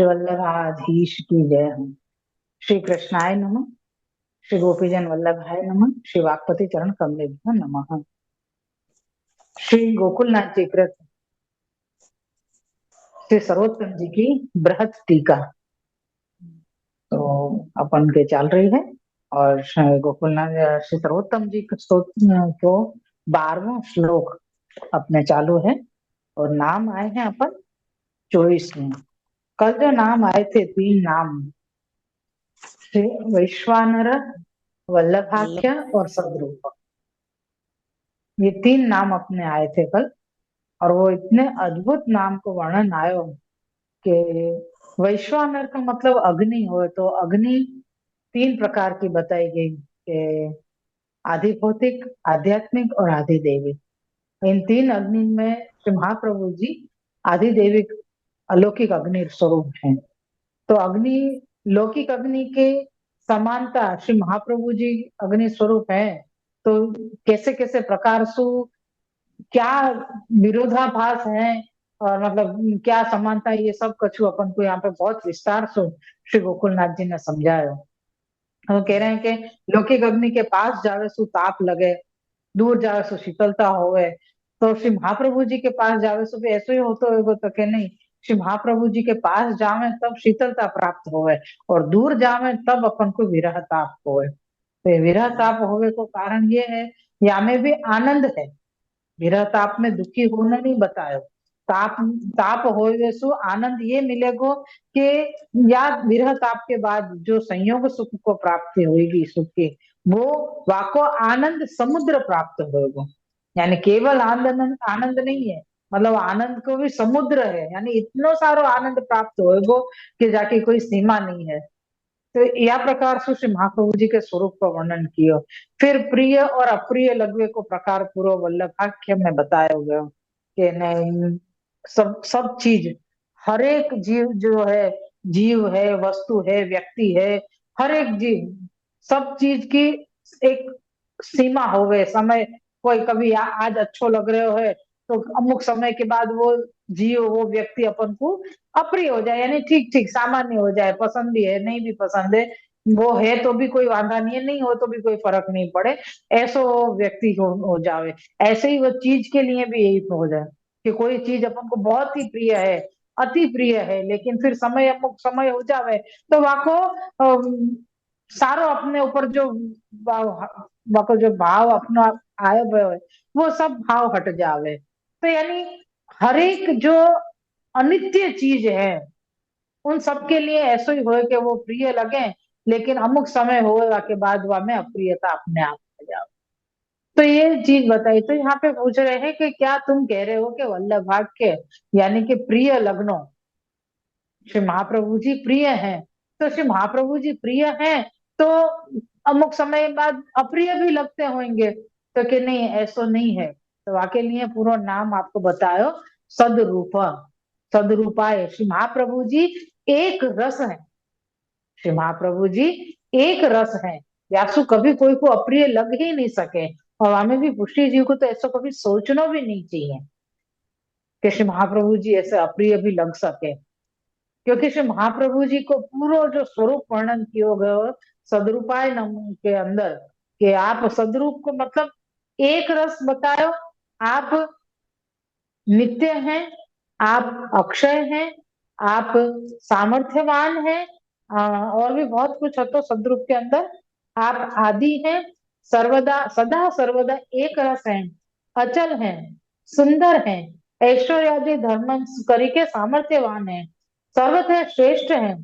श्री वल्लभाधीश की जय हो। श्री कृष्णाय नमः। श्री गोपीजन वल्लभाय नमः। श्री वाक्पति चरण कमलेभ्यो नमः। श्री गोकुलनाथ जी कृत श्री सर्वोत्तम जी की बृहत टीका तो अपन के चल रही है। और श्री गोकुलनाथ श्री सर्वोत्तम जी के स्तोत्र को 12वां श्लोक अपने चालू है। और नाम आए हैं अपन 24 में। कल जो नाम आए थे 3 नाम, श्री वैश्वानर, वल्लभाख्य और सद्रूप, ये 3 नाम अपने आए थे कल। और वो इतने अद्भुत नाम को वर्णन आयो कि वैश्वानर का मतलब अग्नि हो, तो अग्नि 3 प्रकार की बताई गई कि आदि भौतिक, आध्यात्मिक और आदि दैविक। इन 3 अग्नि में श्री महाप्रभु जी आदि दैविक अलौकिक अग्नि स्वरूप हैं। तो अग्नि, लौकिक अग्नि के समानता श्री महाप्रभु जी अग्नि स्वरूप है। तो कैसे कैसे प्रकार सु क्या विरोधाभास है और मतलब क्या समानता है, ये सब कछु अपन को यहाँ पे बहुत विस्तार से श्री गोकुलनाथ जी ने समझाया। वो कह रहे हैं कि लौकिक अग्नि के पास जावे सु ताप लगे, दूर जावे सो शीतलता होवे। तो श्री महाप्रभु जी के पास जावे सो भी ऐसे ही होतो होगा, तो के नहीं, श्री महाप्रभु जी के पास जावे तब शीतलता प्राप्त होवे, और दूर जावे तब अपन को विरह ताप होवे। तो ये विरह ताप होवे को कारण ये है, या में भी आनंद है। विरह ताप में दुखी होना नहीं बतायो। ताप ताप होवे सो आनंद ये मिलेगो कि या विरह ताप के बाद जो संयोग सुख को प्राप्ति होगी, सुख की, वो वाको आनंद समुद्र प्राप्त होगा। यानी केवल आनंद आनंद नहीं है, मतलब आनंद को भी समुद्र है, यानी इतनो सारो आनंद प्राप्त होगा कि जाके कोई सीमा नहीं है। तो यह प्रकार से श्री महाप्रभु जी के स्वरूप का वर्णन किया। फिर प्रिय और अप्रिय लघु को प्रकार पूर्व वल्लभाख्य में बताया गया कि नहीं, सब सब चीज, हर एक जीव जो है, जीव है, वस्तु है, व्यक्ति है, हर एक जीव, सब चीज की एक सीमा होवे, समय। कोई कभी आज अच्छो लग रहे हो है, तो अमुक समय के बाद वो जीव, वो व्यक्ति अपन को अप्रिय हो जाए, यानी ठीक ठीक सामान्य हो जाए, पसंद भी है नहीं भी पसंद है, वो है तो भी कोई वादा नहीं है, नहीं हो तो भी कोई फर्क नहीं पड़े, ऐसो व्यक्ति हो जावे। ऐसे ही वो चीज के लिए भी यही हो जाए कि कोई चीज अपन को बहुत ही प्रिय है, अति प्रिय है, लेकिन फिर समय, अमुक समय हो जावे तो वाको सारो अपने ऊपर जो वाको जो भाव अपना आयो भयो है, वो सब भाव हट जावे। तो यानी हर एक जो अनित्य चीज है, उन सब के लिए ऐसा ही हो कि वो प्रिय लगे, लेकिन अमुक समय होगा के बाद वह में अप्रियता अपने आप हो जाए। तो ये चीज बताई। तो यहाँ पे पूछ रहे हैं कि क्या तुम कह रहे हो कि वल्लभाग्य यानी कि प्रिय लग्नो श्री महाप्रभु जी प्रिय हैं, तो श्री महाप्रभु जी प्रिय हैं तो अमुक समय बाद अप्रिय भी लगते होंगे, तो कि नहीं, ऐसा नहीं है। तो वाके लिए पूरा नाम आपको बतायो, सदरूप। सदरूपाय श्री महाप्रभु जी एक रस है। श्री महाप्रभु जी एक रस है, यासु कभी कोई को अप्रिय लग ही नहीं सके। और हमें भी पुष्टि जी को तो ऐसा कभी सोचना भी नहीं चाहिए कि श्री महाप्रभु जी ऐसे अप्रिय भी लग सके, क्योंकि श्री महाप्रभु जी को पूरा जो स्वरूप वर्णन किया गया सदरूपाय नम के अंदर, कि आप सदरूप को मतलब एक रस बतायो, आप नित्य हैं, आप अक्षय हैं, आप सामर्थ्यवान हैं, और भी बहुत कुछ है तो सदरूप के अंदर। आप आदि हैं, सर्वदा सदा सर्वदा एक रस हैं, अचल हैं, सुंदर हैं, ऐश्वर्यादि धर्म करके सामर्थ्यवान है, सर्वथा श्रेष्ठ है,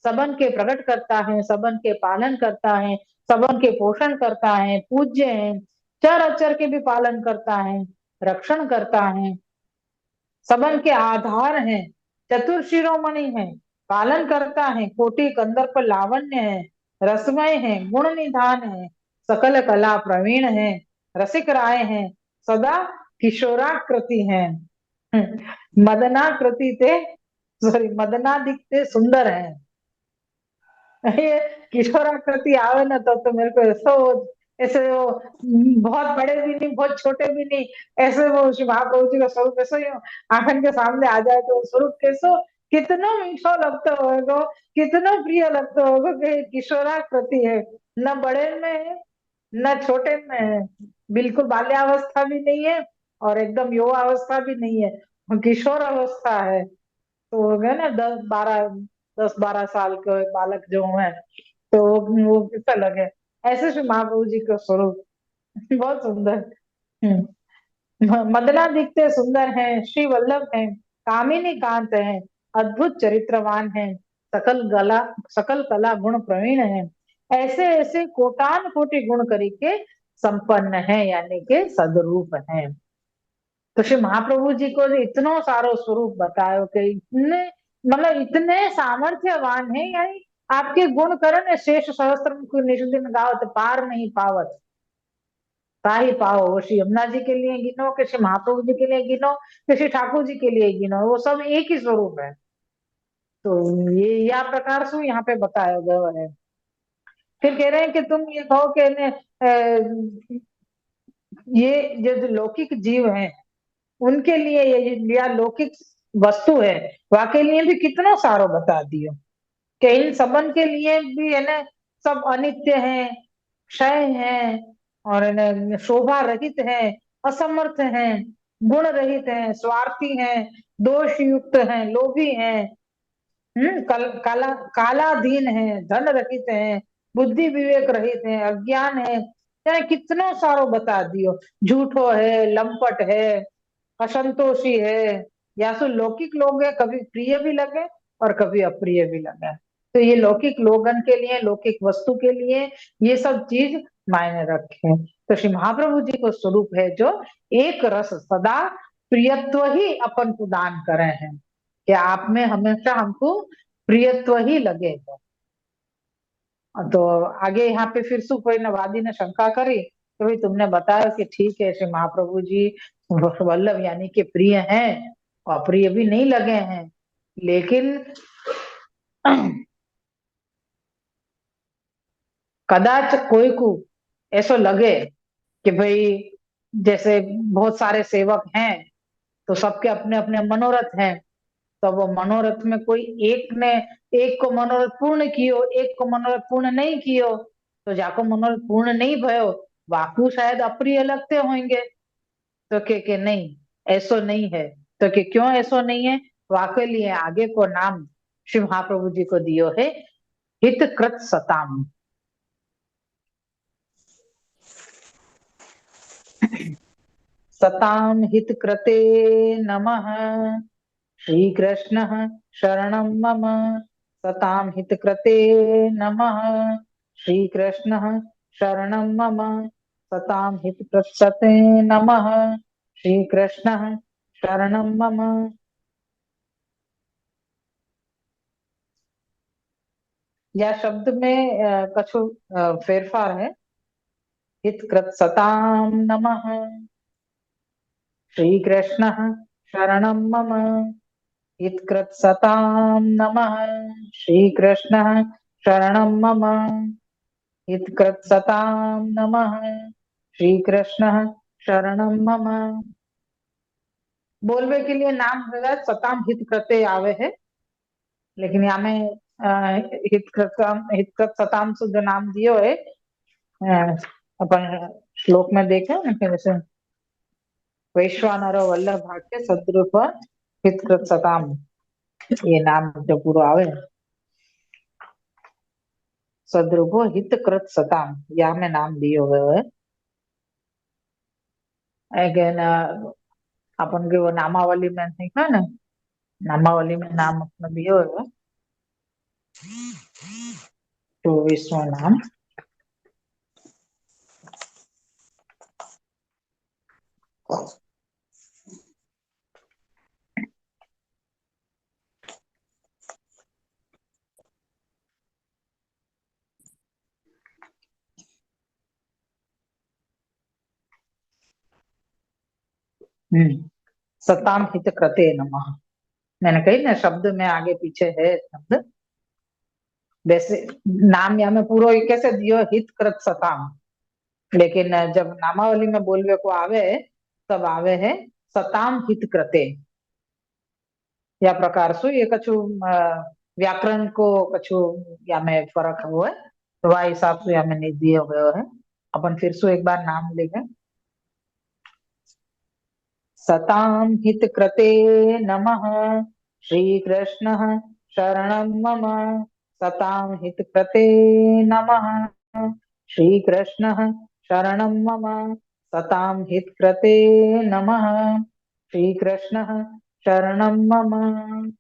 सबन के प्रकट करता है, सबन के पालन करता है, सबन के पोषण करता है, पूज्य है, चर अचर के भी पालन करता है, रक्षण करता है, सबन के आधार हैं, चतुर शिरोमणि है, पालन करता है, कोटि कंदर्प लावण्य है, रसमय है, गुण निधान है, सकल कला प्रवीण है, रसिक राय है, सदा किशोराकृति है, मदनाकृति ते, सॉरी, मदनादित्य सुंदर है। ये किशोराकृति आवे ना तो मेरे को ऐसा ऐसे वो बहुत बड़े भी नहीं, बहुत छोटे भी नहीं, ऐसे वो श्री महाप्रभु जी का स्वरूप ऐसा ही आंखन के सामने आ जाए तो स्वरूप कैसो कितना मीठा लगता होगा, कितना प्रिय लगता होगा कि किशोराकृति है, न बड़े में है न छोटे में है, बिल्कुल बाल्यावस्था भी नहीं है और एकदम युवावस्था भी नहीं है, किशोर अवस्था है। तो हो गया ना 10-12 साल के बालक जो है, तो वो कैसा लगे। ऐसे श्री महाप्रभु जी का स्वरूप बहुत सुंदर। हम्म। मदना दिखते सुंदर हैं, श्री वल्लभ हैं, कामिनी कांत हैं, अद्भुत चरित्रवान हैं, सकल कला गुण प्रवीण हैं, ऐसे ऐसे कोटान कोटि गुण करके संपन्न है, यानी के सदरूप हैं। तो श्री महाप्रभु जी को इतनो सारो स्वरूप बतायो कि इतने, मतलब इतने सामर्थ्यवान है, यानी आपके गुण करण शेष सहस्त्र निज दिन गावत पार नहीं पावत, ताही पाओ। वो श्री यमुना जी के लिए गिनो, कि श्री महाप्रभु जी के लिए गिनो, कि श्री ठाकुर जी के लिए गिनो, वो सब एक ही स्वरूप है। तो ये या प्रकार से यहाँ पे बताया गया है। फिर कह रहे हैं कि तुम ये कहो कि ये जो लौकिक जीव हैं उनके लिए ये या लौकिक वस्तु है, वाके लिए भी कितना सारो बता दियो कि इन सबन के लिए भी है ना, सब अनित्य है, क्षय है, और है ना शोभा रहित है, असमर्थ है, गुण रहित है, स्वार्थी है, दोष युक्त है, लोभी है, कालाधीन है, धन रहित है, बुद्धि विवेक रहित है, अज्ञान है, चाहे कितना सारो बता दियो, झूठो है, लंपट है, असंतोषी है, या तो लौकिक लोग है, कभी प्रिय भी लगे और कभी अप्रिय भी लगे। तो ये लौकिक लोगन के लिए, लौकिक वस्तु के लिए ये सब चीज मायने रखे। तो श्री महाप्रभु जी को स्वरूप है जो एक रस सदा प्रियत्व ही अपन को दान करे हैं, कि आप में हमेशा हमको प्रियत्व ही लगेगा। तो आगे यहाँ पे फिर से कोई नवादी ने शंका करी कि भाई तुमने बताया कि ठीक है श्री महाप्रभु जी वल्लभ यानी कि प्रिय हैं और प्रिय भी नहीं लगे हैं, लेकिन कदाच कोई को ऐसा लगे कि भाई जैसे बहुत सारे सेवक हैं, तो सबके अपने अपने मनोरथ हैं, तो वो मनोरथ में कोई एक ने एक को मनोरथ पूर्ण कियो, एक को मनोरथ पूर्ण नहीं कियो, तो जाको मनोरथ पूर्ण नहीं भयो वाकू शायद अप्रिय लगते होंगे। तो के नहीं, ऐसो नहीं है। तो कि क्यों ऐसो नहीं है, वाके लिए आगे को नाम श्री महाप्रभु जी को दियो है हित कृत सताम। सताम हित कृते नमः, श्री कृष्ण शरणं मम। सताम हित कृते नमः, श्री कृष्ण शरणं मम। सताम हित कृते नमः, श्री कृष्ण शरणं मम। या शब्द में कछु फेरफार है। हित कृत सताम नमः, श्री कृष्ण शरणं मम। हित कृत सताम नमः, श्री कृष्ण शरणं मम। हितकृत सताम नमः, श्री कृष्ण शरणम मम। बोलवे के लिए नाम वगैरह सताम हित करते आवे है, लेकिन यहाँ में हितकृत सताम से जो नाम दियो है, अपन श्लोक में देखे ना कि जैसे वैश्वानरो वल्लभ भाग्य सद्रूप हितकृत सताम, ये नाम जो पूरा आवे सद्रूपो हितकृत सताम, यह में नाम दियो गयो है। अगेन अपन के वो नामावली में देखा ना, नामावली में नाम अपना दियो है तो विश्व नाम। सताम हित कृते नमः। मैंने कही ना शब्द में आगे पीछे है शब्द, वैसे नाम या में पूरा एक कैसे दियो हित कृत सताम, लेकिन जब नामावली में बोलवे को आवे तब आवे है सताम हित कृते। या प्रकार सु ये कछु व्याकरण को कछु या में फर्क हुआ है तो वह हिसाब से या में नहीं दिए हुए है। अपन फिर से एक बार नाम लेंगे। सतां हित कृते नमः श्री कृष्ण शरणं मम। सतां हित कृते नमः श्री कृष्ण शरणं मम। सतां हित कृते नमः श्री कृष्ण शरणं मम।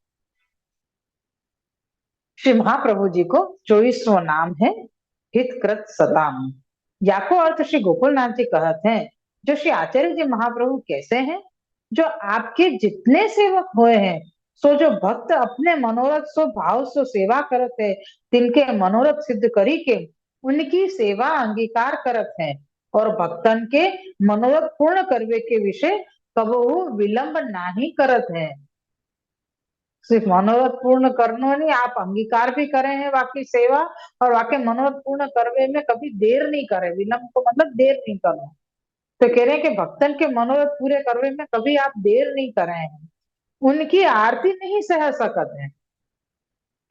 श्री महाप्रभु जी को 24वां नाम है हितकृत सताम। याको अर्थ श्री गोकुलनाथ जी कहते हैं जो श्री आचार्य जी महाप्रभु कैसे हैं, जो आपके जितने सेवक हुए हैं सो जो भक्त अपने मनोरथ सो भाव सो सेवा करत है, तिनके मनोरथ सिद्ध करी के उनकी सेवा अंगीकार करत है और भक्तन के मनोरथ पूर्ण करवे के विषय कबहू विलंब नहीं करत है। सिर्फ मनोरथ पूर्ण करनो नहीं, आप अंगीकार भी करे हैं बाकी सेवा, और वाके मनोरथ पूर्ण करवे में कभी देर नहीं करे। विलंब को मतलब देर नहीं करना। तो कह रहे हैं कि भक्तन के मनोरथ पूरे करवे में कभी आप देर नहीं करे हैं, उनकी आरती नहीं सह सकत है,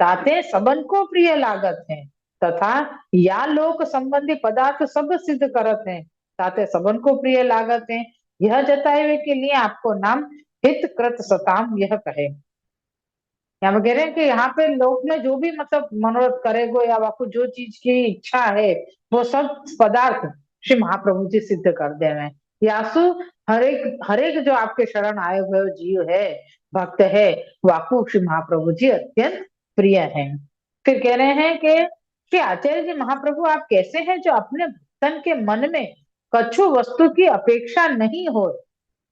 ताते सबन को प्रिय लागत है, तथा या लोक संबंधी पदार्थ सब सिद्ध करत है, ताते सबन को प्रिय लागत है। यह जताए हुए के लिए आपको नाम हित कृत सताम यह कहे। यहाँ पे कह रहे हैं कि यहाँ पे लोक में जो भी मतलब मनोरथ करेगो या आपको जो चीज की इच्छा है वो सब पदार्थ श्री महाप्रभु जी सिद्ध कर दे रहे हैं। यासु हरेक जो आपके शरण आए हुए जीव है, भक्त है, वाकु श्री महाप्रभु जी अत्यंत प्रिय हैं। फिर कह रहे हैं कि श्री आचार्य जी महाप्रभु आप कैसे हैं जो अपने भक्तन के मन में कछु वस्तु की अपेक्षा नहीं हो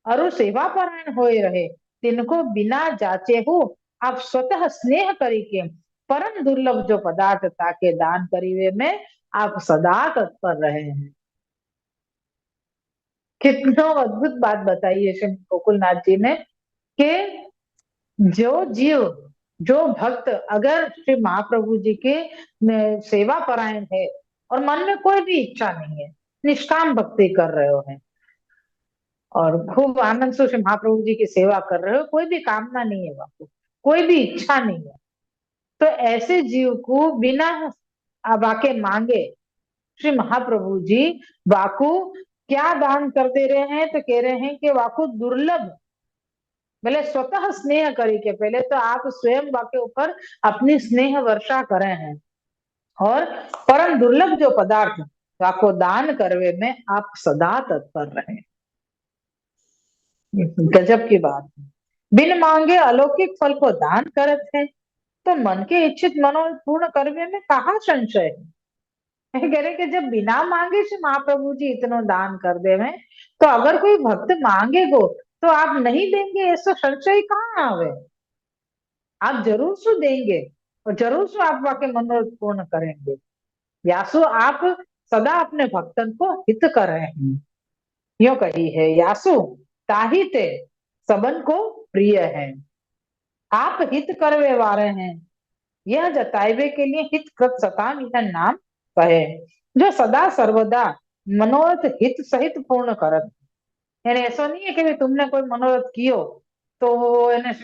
और सेवा परायण होए रहे, तिनको बिना जाचे हो आप स्वतः स्नेह करीके परम दुर्लभ जो पदार्थ ताके दान करीवे में आप सदा तत्पर रहे हैं। कितना अद्भुत बात बताई है श्री गोकुलनाथ जी ने कि जो जीव जो भक्त अगर श्री महाप्रभु जी के सेवा परायण है और मन में कोई भी इच्छा नहीं है, निष्काम भक्ति कर रहे हो हैं और खूब आनंद से श्री महाप्रभु जी की सेवा कर रहे हो, कोई भी कामना नहीं है आपको, कोई भी इच्छा नहीं है, तो ऐसे जीव को बिना वाके मांगे श्री महाप्रभु जी वाकु क्या दान कर दे रहे हैं, तो कह रहे हैं कि वाकु दुर्लभ पहले स्वतः स्नेह करी के पहले तो आप स्वयं वाके ऊपर अपनी स्नेह वर्षा करे हैं और परम दुर्लभ जो पदार्थ वाको दान करवे में आप सदा तत्पर रहे। गजब की बात है। बिन मांगे अलौकिक फल को दान करत है, तो मन के इच्छित मनोरथ पूर्ण करने में कहाँ संशय है। कह रहे कि जब बिना मांगे से महाप्रभु जी इतना दान कर दे में, तो अगर कोई भक्त मांगेगो तो आप नहीं देंगे ऐसा संशय कहाँ आवे। आप जरूर सु देंगे और जरूर सु आप वाके मनोरथ पूर्ण करेंगे। यासु आप सदा अपने भक्तन को हित कर रहे हैं, यो कही है यासु ताहिते सबन को प्रिय है। आप हित करवे वाले हैं, यह जताइबे के लिए हित कृत सताम यह नाम कहे, जो सदा सर्वदा मनोरथ हित सहित पूर्ण करत। यानी ऐसा नहीं है कि तुमने कोई मनोरथ कियो तो वो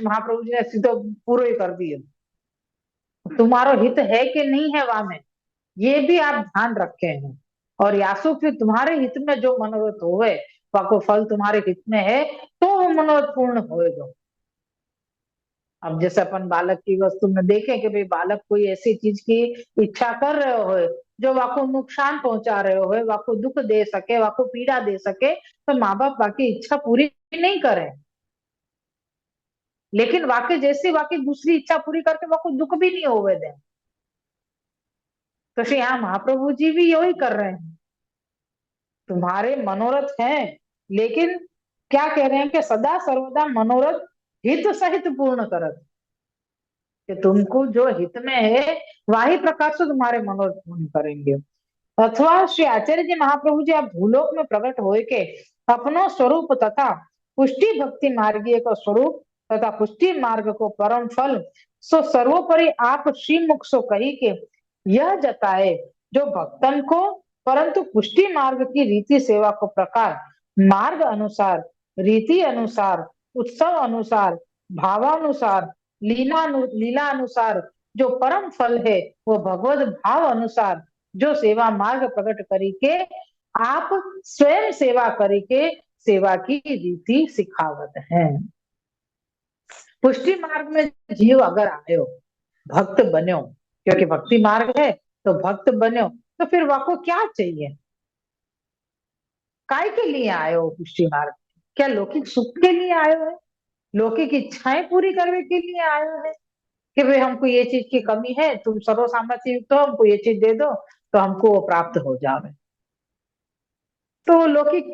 महाप्रभु जी ने सीधो पूरा ही कर दिए, तुम्हारा हित है कि नहीं है वहां में ये भी आप ध्यान रखे हैं। और यासु फिर तुम्हारे हित में जो मनोरथ होवे वाको फल तुम्हारे हित में है तो वो मनोरथ पूर्ण होएगा। अब जैसे अपन बालक की वस्तु में देखें कि भाई बालक कोई ऐसी चीज की इच्छा कर रहे हो जो वाको नुकसान पहुंचा रहे हो, वाको दुख दे सके, वाको पीड़ा दे सके, तो माँ बाप वाकी इच्छा पूरी नहीं करें, लेकिन वाके जैसे वाकी दूसरी इच्छा पूरी करके वाको दुख भी नहीं होवे दे। तो श्री यहाँ महाप्रभु जी भी यही कर रहे हैं, तुम्हारे मनोरथ हैं लेकिन क्या कह रहे हैं कि सदा सर्वदा मनोरथ हित सहित पूर्ण करत, कि तुमको जो हित में है वही प्रकार से तुम्हारे मनोरथ पूर्ण करेंगे। अथवा श्री आचार्य जी महाप्रभु जी आप भूलोक में प्रकट होए के अपनो स्वरूप तथा पुष्टि भक्ति मार्गीय का स्वरूप तथा पुष्टि मार्ग को परम फल सो सर्वोपरि आप श्रीमुख सो कही के यह जताए जो भक्तन को परंतु पुष्टि मार्ग की रीति सेवा को प्रकार मार्ग अनुसार रीति अनुसार उत्सव अनुसार भावानुसार लीला अनुसार जो परम फल है, वो भगवत भाव अनुसार जो सेवा मार्ग प्रकट करी के आप स्वयं सेवा करी के सेवा की रीति सिखावत है। पुष्टि मार्ग में जीव अगर आयो, भक्त बनो, क्योंकि भक्ति मार्ग है तो भक्त बनो, तो फिर वाको क्या चाहिए? काय के लिए आयो पुष्टि मार्ग? क्या लौकिक सुख के लिए आयो है? लौकिक इच्छाएं पूरी करने के लिए आयो है कि भाई हमको ये चीज की कमी है, तुम सर्व सामर्थ्य युक्त हो, हमको ये चीज दे दो तो हमको वो प्राप्त हो जाए? तो लौकिक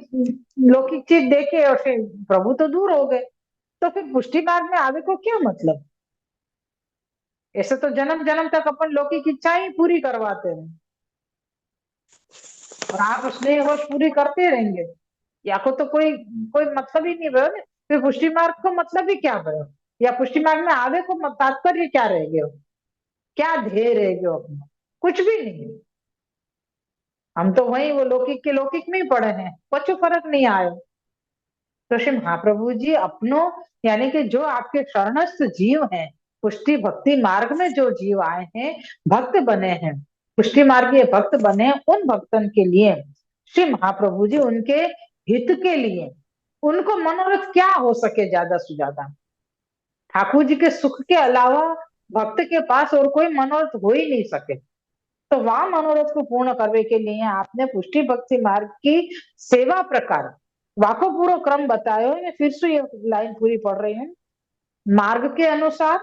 लौकिक चीज देखे और फिर प्रभु तो दूर हो गए, तो फिर पुष्टि मार्ग में आवे को क्या मतलब? ऐसे तो जन्म जन्म तक अपन लौकिक इच्छाएं ही पूरी करवाते हैं और आप स्नेह वश पूरी करते रहेंगे, या को तो कोई कोई मतलब ही नहीं भयो ना। फिर पुष्टि मार्ग को मतलब ही क्या भयो? या पुष्टि मार्ग में आवे को तात्पर्य क्या रह गयो? क्या ध्येय रह गयो अपना? कुछ भी नहीं। हम तो वही वो लौकिक के लौकिक में ही पड़े हैं, कुछ फर्क नहीं आया। तो श्री महाप्रभु जी अपनों, यानी कि जो आपके शरणस्थ जीव हैं, पुष्टि भक्ति मार्ग में जो जीव आए हैं, भक्त बने हैं, पुष्टि मार्गीय भक्त बने हैं, उन भक्तन के लिए श्री महाप्रभु जी उनके हित के लिए, उनको मनोरथ क्या हो सके ज्यादा से ज्यादा? ठाकुर जी के सुख के अलावा भक्त के पास और कोई मनोरथ हो ही नहीं सके। तो वहां मनोरथ को पूर्ण करने के लिए आपने पुष्टि भक्ति मार्ग की सेवा प्रकार वाको पूरा क्रम बतायो है। फिर से ये लाइन पूरी पढ़ रही हूँ। मार्ग के अनुसार,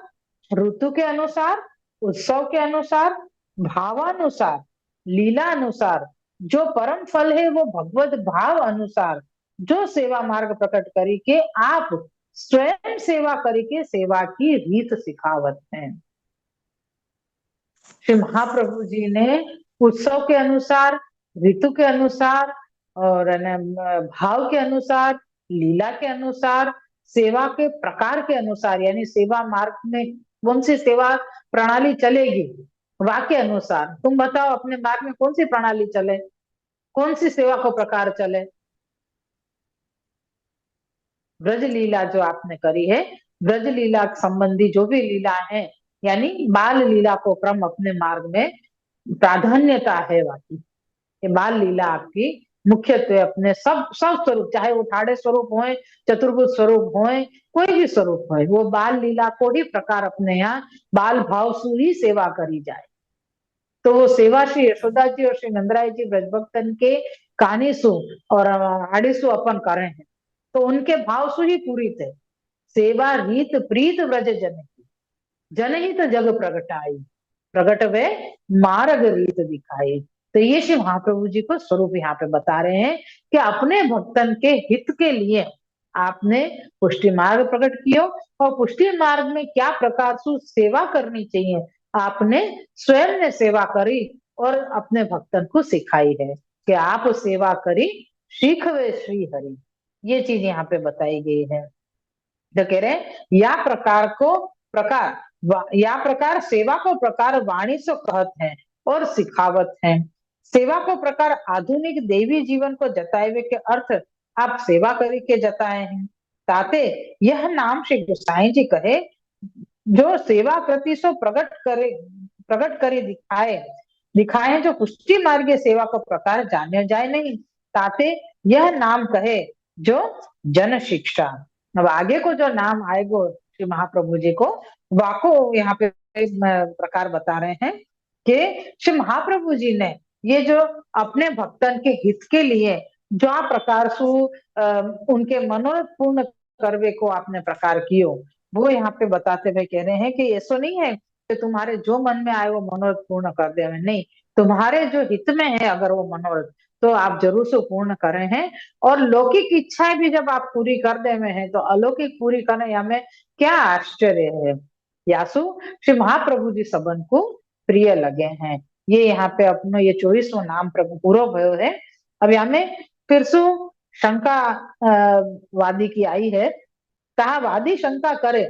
ऋतु के अनुसार, उत्सव के अनुसार, भावानुसार, लीला अनुसार जो परम फल है वो भगवत भाव अनुसार जो सेवा मार्ग प्रकट करी के आप स्वयं सेवा करी के सेवा की रीत सिखावत है। श्री महाप्रभु जी ने उत्सव के अनुसार, ऋतु के अनुसार और भाव के अनुसार, लीला के अनुसार, सेवा के प्रकार के अनुसार, यानी सेवा मार्ग में कौन सी सेवा प्रणाली चलेगी, वाक्य अनुसार तुम बताओ अपने मार्ग में कौन सी प्रणाली चले, कौन सी सेवा को प्रकार चले? ब्रज लीला जो आपने करी है, ब्रज लीला संबंधी जो भी लीला है, यानी बाल लीला को क्रम अपने मार्ग में प्राधान्यता है वाकी। ये बाल लीला आपकी मुख्यत्वे अपने सब सब स्वरूप, चाहे वो ठाड़े स्वरूप हो, चतुर्भुज स्वरूप हो, कोई भी स्वरूप हो, वो बाल लीला को ही प्रकार अपने यहाँ बाल भाव सु ही सेवा करी जाए। तो वो सेवा श्री यशोदा जी और श्री नंदराय जी ब्रजभक्तन के कानीसु और आड़ीसु अपन करे हैं, तो उनके भाव सु ही पूरी थे। सेवा रीत प्रीत व्रज जन की, जनहित जग प्रगटाई, प्रगट वे मार्ग रीत दिखाई। तो ये श्री महाप्रभु जी को स्वरूप यहाँ पे बता रहे हैं कि अपने भक्तन के हित के लिए आपने पुष्टि मार्ग प्रकट किया, और पुष्टि मार्ग में क्या प्रकार से सेवा करनी चाहिए आपने स्वयं ने सेवा करी और अपने भक्तन को सिखाई है कि आप सेवा करी सीख वे श्री हरि। ये चीज यहाँ पे बताई गई है। तो कह रहे हैं या प्रकार को प्रकार, या प्रकार सेवा को प्रकार वाणी से कहत है और सिखावत है। सेवा को प्रकार आधुनिक देवी जीवन को जताए हुए के अर्थ आप सेवा करी के जताए हैं। ताते यह नाम श्री गोसाई जी कहे जो सेवा प्रति सो प्रकट करे दिखाए, दिखाए जो पुष्टि मार्ग सेवा को प्रकार जाने जाए नहीं, ताते यह नाम कहे जो जन शिक्षा। अब आगे को जो नाम आएगो श्री महाप्रभु जी को, वाको यहाँ पे प्रकार बता रहे हैं कि श्री महाप्रभु जी ने ये जो अपने भक्तन के हित के लिए जो प्रकार सु उनके मनोरथ पूर्ण करवे को आपने प्रकार कियो, वो यहाँ पे बताते हुए कह रहे हैं कि ऐसा नहीं है कि तुम्हारे जो मन में आए वो मनोरथ पूर्ण कर दे, नहीं, तुम्हारे जो हित में है अगर वो मनोरथ, तो आप जरूर से पूर्ण करें हैं। और लौकिक इच्छाएं भी जब आप पूरी कर दे में है तो अलौकिक पूरी करने हमें क्या आश्चर्य है। यासु श्री महाप्रभु जी सबन को प्रिय लगे हैं। ये यहाँ पे अपनो ये 24वां नाम प्रभु पूरो भयो है। अब यहाँ में फिर सु शंका वादी की आई है, कहा वादी शंका करे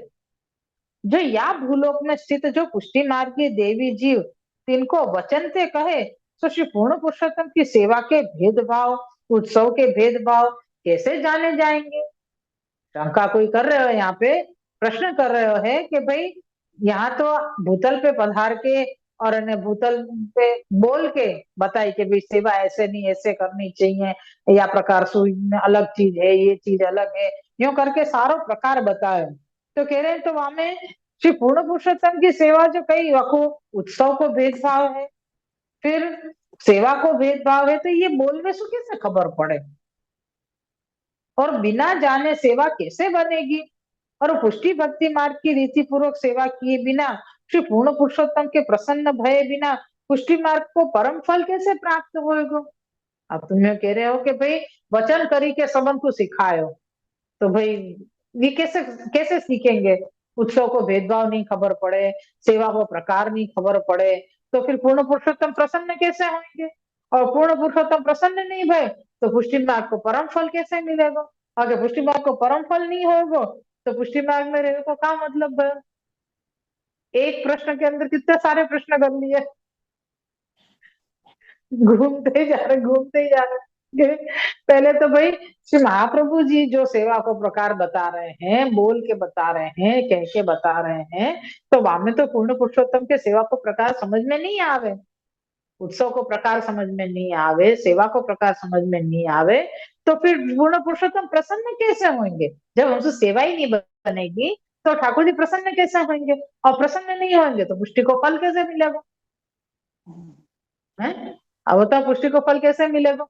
जो या भूलोक में स्थित जो पुष्टि मार्गी देवी जीव तिनको वचन से कहे, तो श्री पूर्ण पुरुषोत्तम की सेवा के भेदभाव, उत्सव के भेदभाव कैसे जाने जाएंगे? शंका कोई कर रहे हो यहाँ पे, प्रश्न कर रहे हो है कि भाई यहाँ तो भूतल पे पधार के और इन्हें भूतल पे बोल के बताई कि भाई सेवा ऐसे नहीं ऐसे करनी चाहिए, या प्रकार सुई में अलग चीज है, ये चीज अलग है, यूं करके सारो प्रकार बताए। तो कह रहे हैं तो वहां में श्री पूर्ण पुरुषोत्तम की सेवा जो कई रखो, उत्सव को भेदभाव है, फिर सेवा को भेदभाव है, तो ये बोलने से कैसे खबर पड़े, और बिना जाने सेवा कैसे बनेगी, और पुष्टि भक्ति मार्ग की रीति पूर्वक सेवा किए बिना, श्री पूर्ण पुरुषोत्तम के प्रसन्न भय बिना पुष्टि मार्ग को परम फल कैसे प्राप्त होएगा। अब तुम ये कह रहे हो कि भाई वचन करी के सबन को सिखायो, तो भाई ये कैसे कैसे सीखेंगे, उत्सव को भेदभाव नहीं खबर पड़े, सेवा को प्रकार नहीं खबर पड़े, तो फिर पूर्ण पुरुषोत्तम प्रसन्न कैसे होंगे, और पूर्ण पुरुषोत्तम प्रसन्न नहीं भय तो पुष्टि मार्ग को परम फल कैसे मिलेगा, अगर पुष्टि मार्ग को परम फल नहीं होगा तो पुष्टि मार्ग में रहने का क्या मतलब है। एक प्रश्न के अंदर कितने सारे प्रश्न कर लिए, घूमते ही जा रहे घूमते ही जा रहे। पहले तो भाई श्री महाप्रभु जी जो सेवा को प्रकार बता रहे हैं, बोल के बता रहे हैं, कह के बता रहे हैं, तो वहां में तो पूर्ण पुरुषोत्तम के सेवा को प्रकार समझ में नहीं आवे, उत्सव को प्रकार समझ में नहीं आवे, सेवा को प्रकार समझ में नहीं आवे, तो फिर पूर्ण पुरुषोत्तम प्रसन्न कैसे होंगे, जब हमसे सेवा ही नहीं बनेगी तो ठाकुर जी प्रसन्न कैसे होंगे, और प्रसन्न नहीं होंगे तो पुष्टि को फल कैसे मिलेगा, है। अब बताओ पुष्टि को फल कैसे मिलेगा,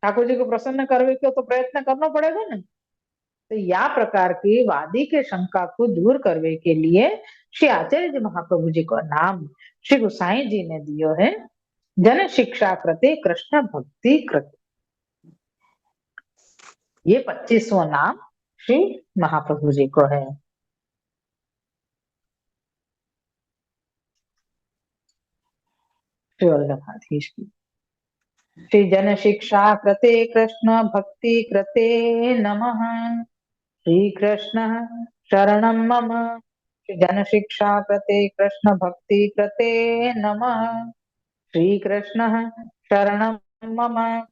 ठाकुर जी को प्रसन्न करने के तो प्रयत्न करना पड़ेगा ना। तो या प्रकार की वादी के शंका को दूर करने के लिए श्री आचार्य जी महाप्रभु जी को नाम श्री गुसाई जी ने दियो है जन शिक्षा कृते कृष्ण भक्ति कृत। ये 25वां नाम श्री महाप्रभु जी को है। श्री वल्लभाधीश की श्री जन शिक्षा कृते कृष्ण भक्ति कृते नमः। श्री कृष्ण शरणं मम। श्री जन शिक्षा कृते कृष्ण भक्ति कृते नमः। श्री कृष्ण शरणं मम।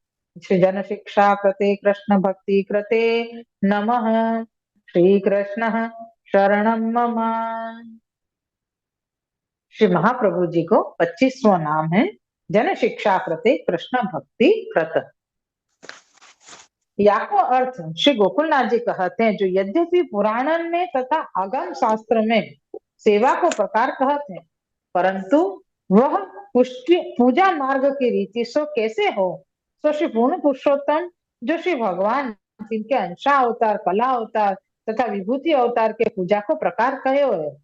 श्री जन शिक्षा कृते कृष्ण भक्ति कृते नमः। श्री कृष्ण शरणं मम। श्री महाप्रभु जी को 25वां नाम है जन शिक्षा कृते कृष्ण भक्ति कृत। या को अर्थ श्री गोकुलनाथ जी कहते हैं, जो यद्यपि पुराणन में तथा आगम शास्त्र में सेवा को प्रकार कहते हैं, परंतु वह पुष्टि पूजा मार्ग की रीति सो कैसे हो, सो श्री पूर्ण पुरुषोत्तम जो श्री भगवान जिनके अंशा अवतार, कला अवतार तथा विभूति अवतार के पूजा को प्रकार कहे है,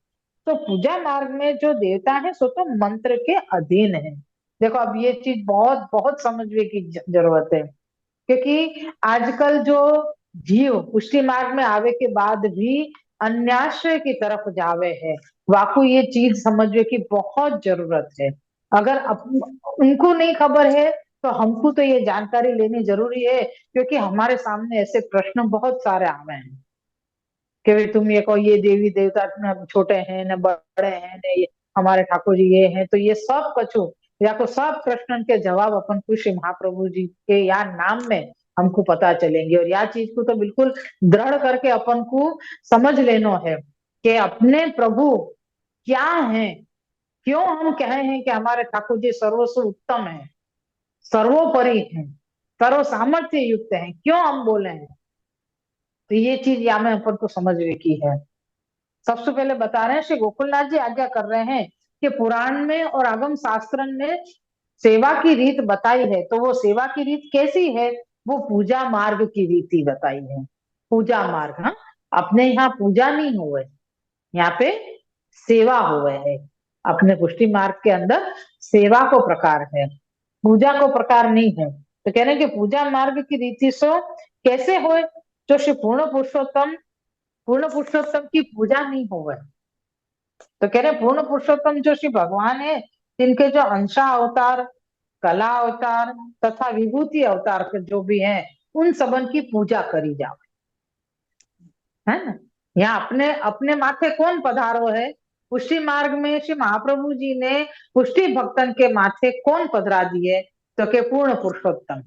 तो पूजा मार्ग में जो देवता है सो तो मंत्र के अधीन है। देखो अब ये चीज बहुत बहुत समझने की जरूरत है, क्योंकि आजकल जो जीव पुष्टि मार्ग में आवे के बाद भी अन्याश्रय की तरफ जावे है, वाकई ये चीज समझने की बहुत जरूरत है। अगर उनको नहीं खबर है तो हमको तो ये जानकारी लेनी जरूरी है, क्योंकि हमारे सामने ऐसे प्रश्न बहुत सारे आवे हैं कि भाई तुम ये कहो ये देवी देवता न छोटे हैं न बड़े हैं न ये हमारे ठाकुर जी ये हैं, तो ये सब कछु या तो सब प्रश्न के जवाब अपन को श्री महाप्रभु जी के या नाम में हमको पता चलेंगे, और या चीज को तो बिल्कुल दृढ़ करके अपन को समझ लेना है कि अपने प्रभु क्या है, क्यों हम कहे हैं कि हमारे ठाकुर जी सर्वस्व उत्तम है, सर्वोपरि है, सर्व सामर्थ्य युक्त है, क्यों हम बोले हैं। तो ये चीज या में अपन को समझने की है। सबसे पहले बता रहे हैं श्री गोकुलनाथ जी आज्ञा कर रहे हैं कि पुराण में और आगम शास्त्र ने सेवा की रीत बताई है, तो वो सेवा की रीत कैसी है, वो पूजा मार्ग की रीति बताई है। पूजा मार्ग, हाँ, अपने यहाँ पूजा नहीं हुए, यहाँ पे सेवा हुए है। अपने पुष्टि मार्ग के अंदर सेवा को प्रकार है, पूजा को प्रकार नहीं है। तो कह रहे हैं कि पूजा मार्ग की रीति से कैसे होए, जो श्री पूर्ण पुरुषोत्तम की पूजा नहीं होवे। तो कह रहे पूर्ण पुरुषोत्तम जो श्री भगवान है, जिनके जो अंशा अवतार, कला अवतार तथा विभूति अवतार के जो भी हैं, उन सबन की पूजा करी जाए, है ना। यहाँ अपने अपने माथे कौन पधारो है, पुष्टि मार्ग में श्री महाप्रभु जी ने पुष्टि भक्तन के माथे कौन पधरा दिए, तो के पूर्ण पुरुषोत्तम,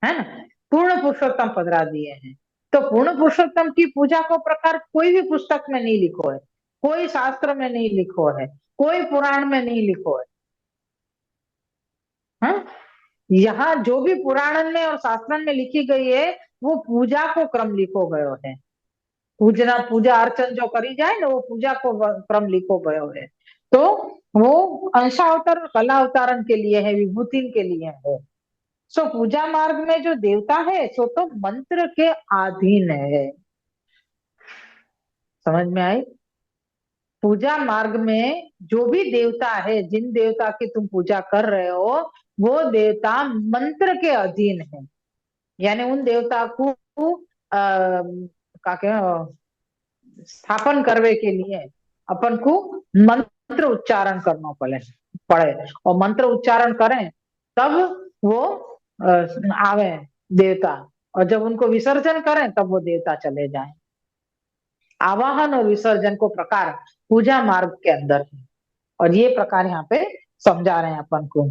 है ना, पूर्ण पुरुषोत्तम पधरा दिए हैं। तो पूर्ण पुरुषोत्तम की पूजा को प्रकार कोई भी पुस्तक में नहीं लिखो है, कोई शास्त्र में नहीं लिखो है, कोई पुराण में नहीं लिखो है। हाँ, यहाँ जो भी पुराण में और शास्त्र में लिखी गई है वो पूजा को क्रम लिखो गयो है। पूजना पूजा अर्चन जो करी जाए ना वो पूजा को क्रम लिखो गयो है। तो वो अंशावतार और कला अवतारण के लिए है, विभूति के लिए है। सो पूजा मार्ग में जो देवता है सो तो मंत्र के अधीन है। समझ में आई? पूजा मार्ग में जो भी देवता है, जिन देवता की तुम पूजा कर रहे हो, वो देवता मंत्र के अधीन है। यानी उन देवता को का क्या स्थापन करने के लिए अपन को मंत्र उच्चारण करना पड़े पड़े और मंत्र उच्चारण करें तब वो आवे देवता। और जब उनको विसर्जन करें तब वो देवता चले जाएं। आवाहन और विसर्जन को प्रकार पूजा मार्ग के अंदर है। और ये प्रकार यहाँ पे समझा रहे हैं अपन को।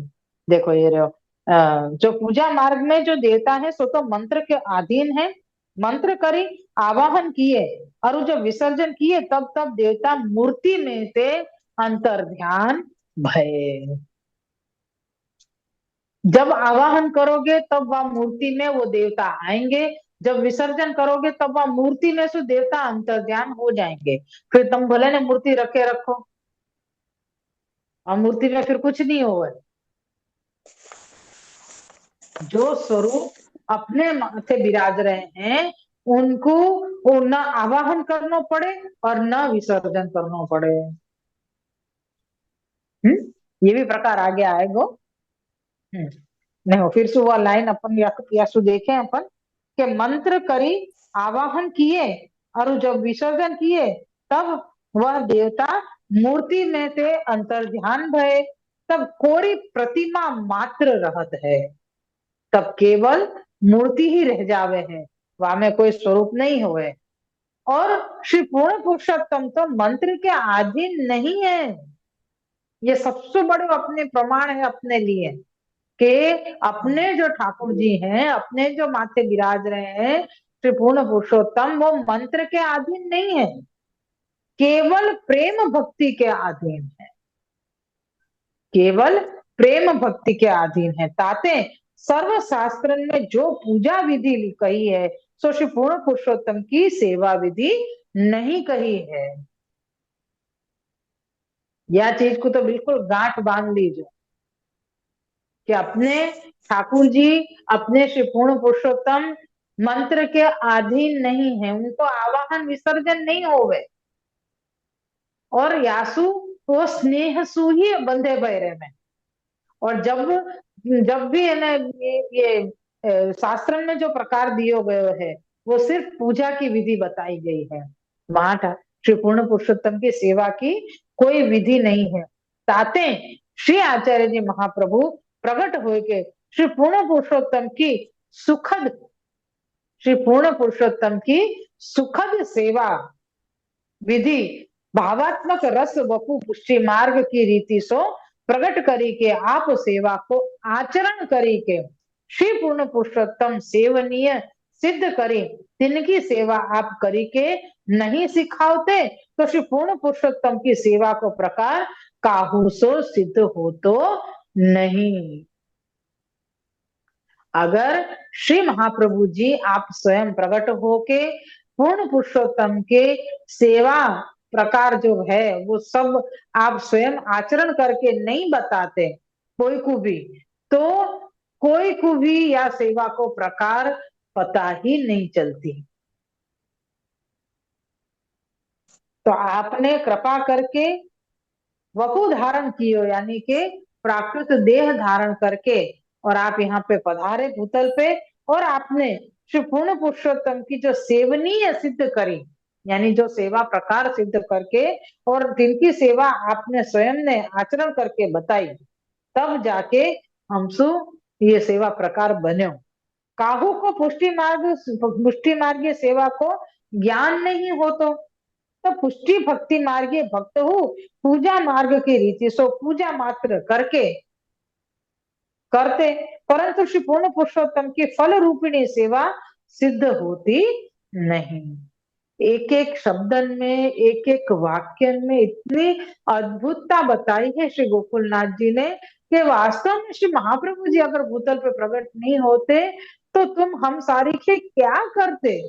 देखो ये रहो जो पूजा मार्ग में जो देवता है सो तो मंत्र के अधीन है। मंत्र करी, आवाहन किए और जब विसर्जन किए तब तब देवता मूर्ति में से अंतर ध्यान भय। जब आवाहन करोगे तब वह मूर्ति में वो देवता आएंगे, जब विसर्जन करोगे तब वह मूर्ति में से देवता अंतर ध्यान हो जाएंगे। फिर तुम भले ने मूर्ति रखे रखो और मूर्ति में फिर कुछ नहीं होगा। जो स्वरूप अपने माथे विराज रहे हैं उनको वो न आवाहन करना पड़े और न विसर्जन करना पड़े। ये भी प्रकार आगे आएगा। नहीं फिर से वह लाइन अपन यासु देखें अपन के मंत्र करी, आवाहन किए और जब विसर्जन किए तब वह देवता मूर्ति में से अंतर ध्यान भये। तब कोरी प्रतिमा मात्र रहत है, तब केवल मूर्ति ही रह जावे है, वहां में कोई स्वरूप नहीं हुए। और श्री पूर्ण पुरुषोत्तम तो मंत्र के अधीन नहीं है। ये सबसे बड़े अपने प्रमाण है अपने लिए कि अपने जो ठाकुर जी हैं, अपने जो माथे विराज रहे हैं श्री पूर्ण पुरुषोत्तम, वो मंत्र के अधीन नहीं है, केवल प्रेम भक्ति के अधीन है। केवल प्रेम भक्ति के अधीन है। ताते सर्व शास्त्र में जो पूजा विधि कही है सो श्री पूर्ण पुरुषोत्तम की सेवा विधि नहीं कही है। यह चीज को तो बिल्कुल गांठ बांध लीजिए कि अपने ठाकुर जी, अपने श्री पूर्ण पुरुषोत्तम मंत्र के अधीन नहीं है, उनको आवाहन विसर्जन नहीं होवे। और यासु वो स्नेह सु ही बंधे बैरे में। और जब जब भी है ना ये शास्त्र में जो प्रकार दिए गए है वो सिर्फ पूजा की विधि बताई गई है। वहां श्री पूर्ण पुरुषोत्तम की सेवा की कोई विधि नहीं है। ताते श्री आचार्य जी महाप्रभु प्रकट हुए के श्री पूर्ण पुरुषोत्तम की सुखद श्री पूर्ण पुरुषोत्तम की सुखद सेवा विधि भावात्मक रस वपु पुष्टि मार्ग की रीति सो प्रकट करी के आप सेवा को आचरण करी के श्री पूर्ण पुरुषोत्तम सेवनीय सिद्ध करी, तिनकी सेवा आप करी के नहीं सिखावते तो श्री पूर्ण पुरुषोत्तम की सेवा को प्रकार काहू सो सिद्ध हो तो नहीं। अगर श्री महाप्रभु जी आप स्वयं प्रकट होके पूर्ण पुरुषोत्तम के सेवा प्रकार जो है वो सब आप स्वयं आचरण करके नहीं बताते कोई को भी, तो कोई को भी या सेवा को प्रकार पता ही नहीं चलती। तो आपने कृपा करके वपु धारण कियो यानी के प्राकृत देह धारण करके और आप यहाँ पे पधारे भूतल पे और आपने श्री पूर्ण पुरुषोत्तम की जो सेवनीय सिद्ध करी यानी जो सेवा प्रकार सिद्ध करके और जिनकी सेवा आपने स्वयं ने आचरण करके बताई तब जाके हमसु ये सेवा प्रकार बन्यो। काहू को पुष्टि मार्ग सेवा को ज्ञान नहीं हो तो पुष्टि भक्ति मार्गे भक्त हो पूजा मार्ग की रीति सो पूजा मात्र करके करते, परंतु श्री पूर्ण पुरुषोत्तम की फल रूपिणी सेवा सिद्ध होती नहीं। एक एक शब्दन में, एक एक वाक्य में इतनी अद्भुतता बताई है श्री गोकुलनाथ जी ने कि वास्तव में श्री महाप्रभु जी अगर भूतल पे प्रकट नहीं होते तो तुम हम सारी के क्या करते,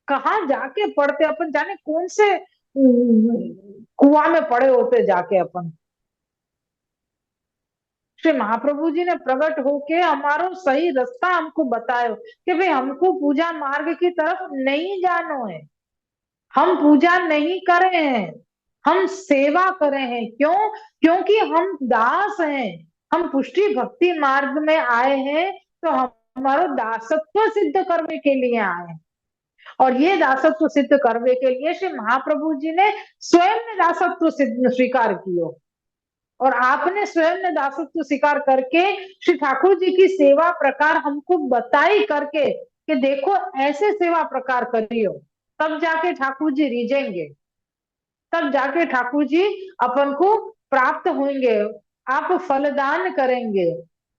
कहाँ जाके पड़ते, अपन जाने कौन से कुआं में पड़े होते जाके अपन। श्री महाप्रभु जी ने प्रकट होके हमारो सही रास्ता हमको बतायो कि भाई हमको पूजा मार्ग की तरफ नहीं जानो है, हम पूजा नहीं करे हैं, हम सेवा करे हैं। क्यों? क्योंकि हम दास हैं, हम पुष्टि भक्ति मार्ग में आए हैं, तो हमारा दासत्व सिद्ध करने के लिए आए हैं। और ये दासत्व सिद्ध करने के लिए श्री महाप्रभु जी ने स्वयं ने दासत्व सिद्ध स्वीकार किया, और आपने स्वयं ने दासत्व स्वीकार करके श्री ठाकुर जी की सेवा प्रकार हमको बताई करके कि देखो ऐसे सेवा प्रकार करियो, तब जाके ठाकुर जी रिझेंगे, तब जाके ठाकुर जी अपन को प्राप्त होंगे, आप फलदान करेंगे।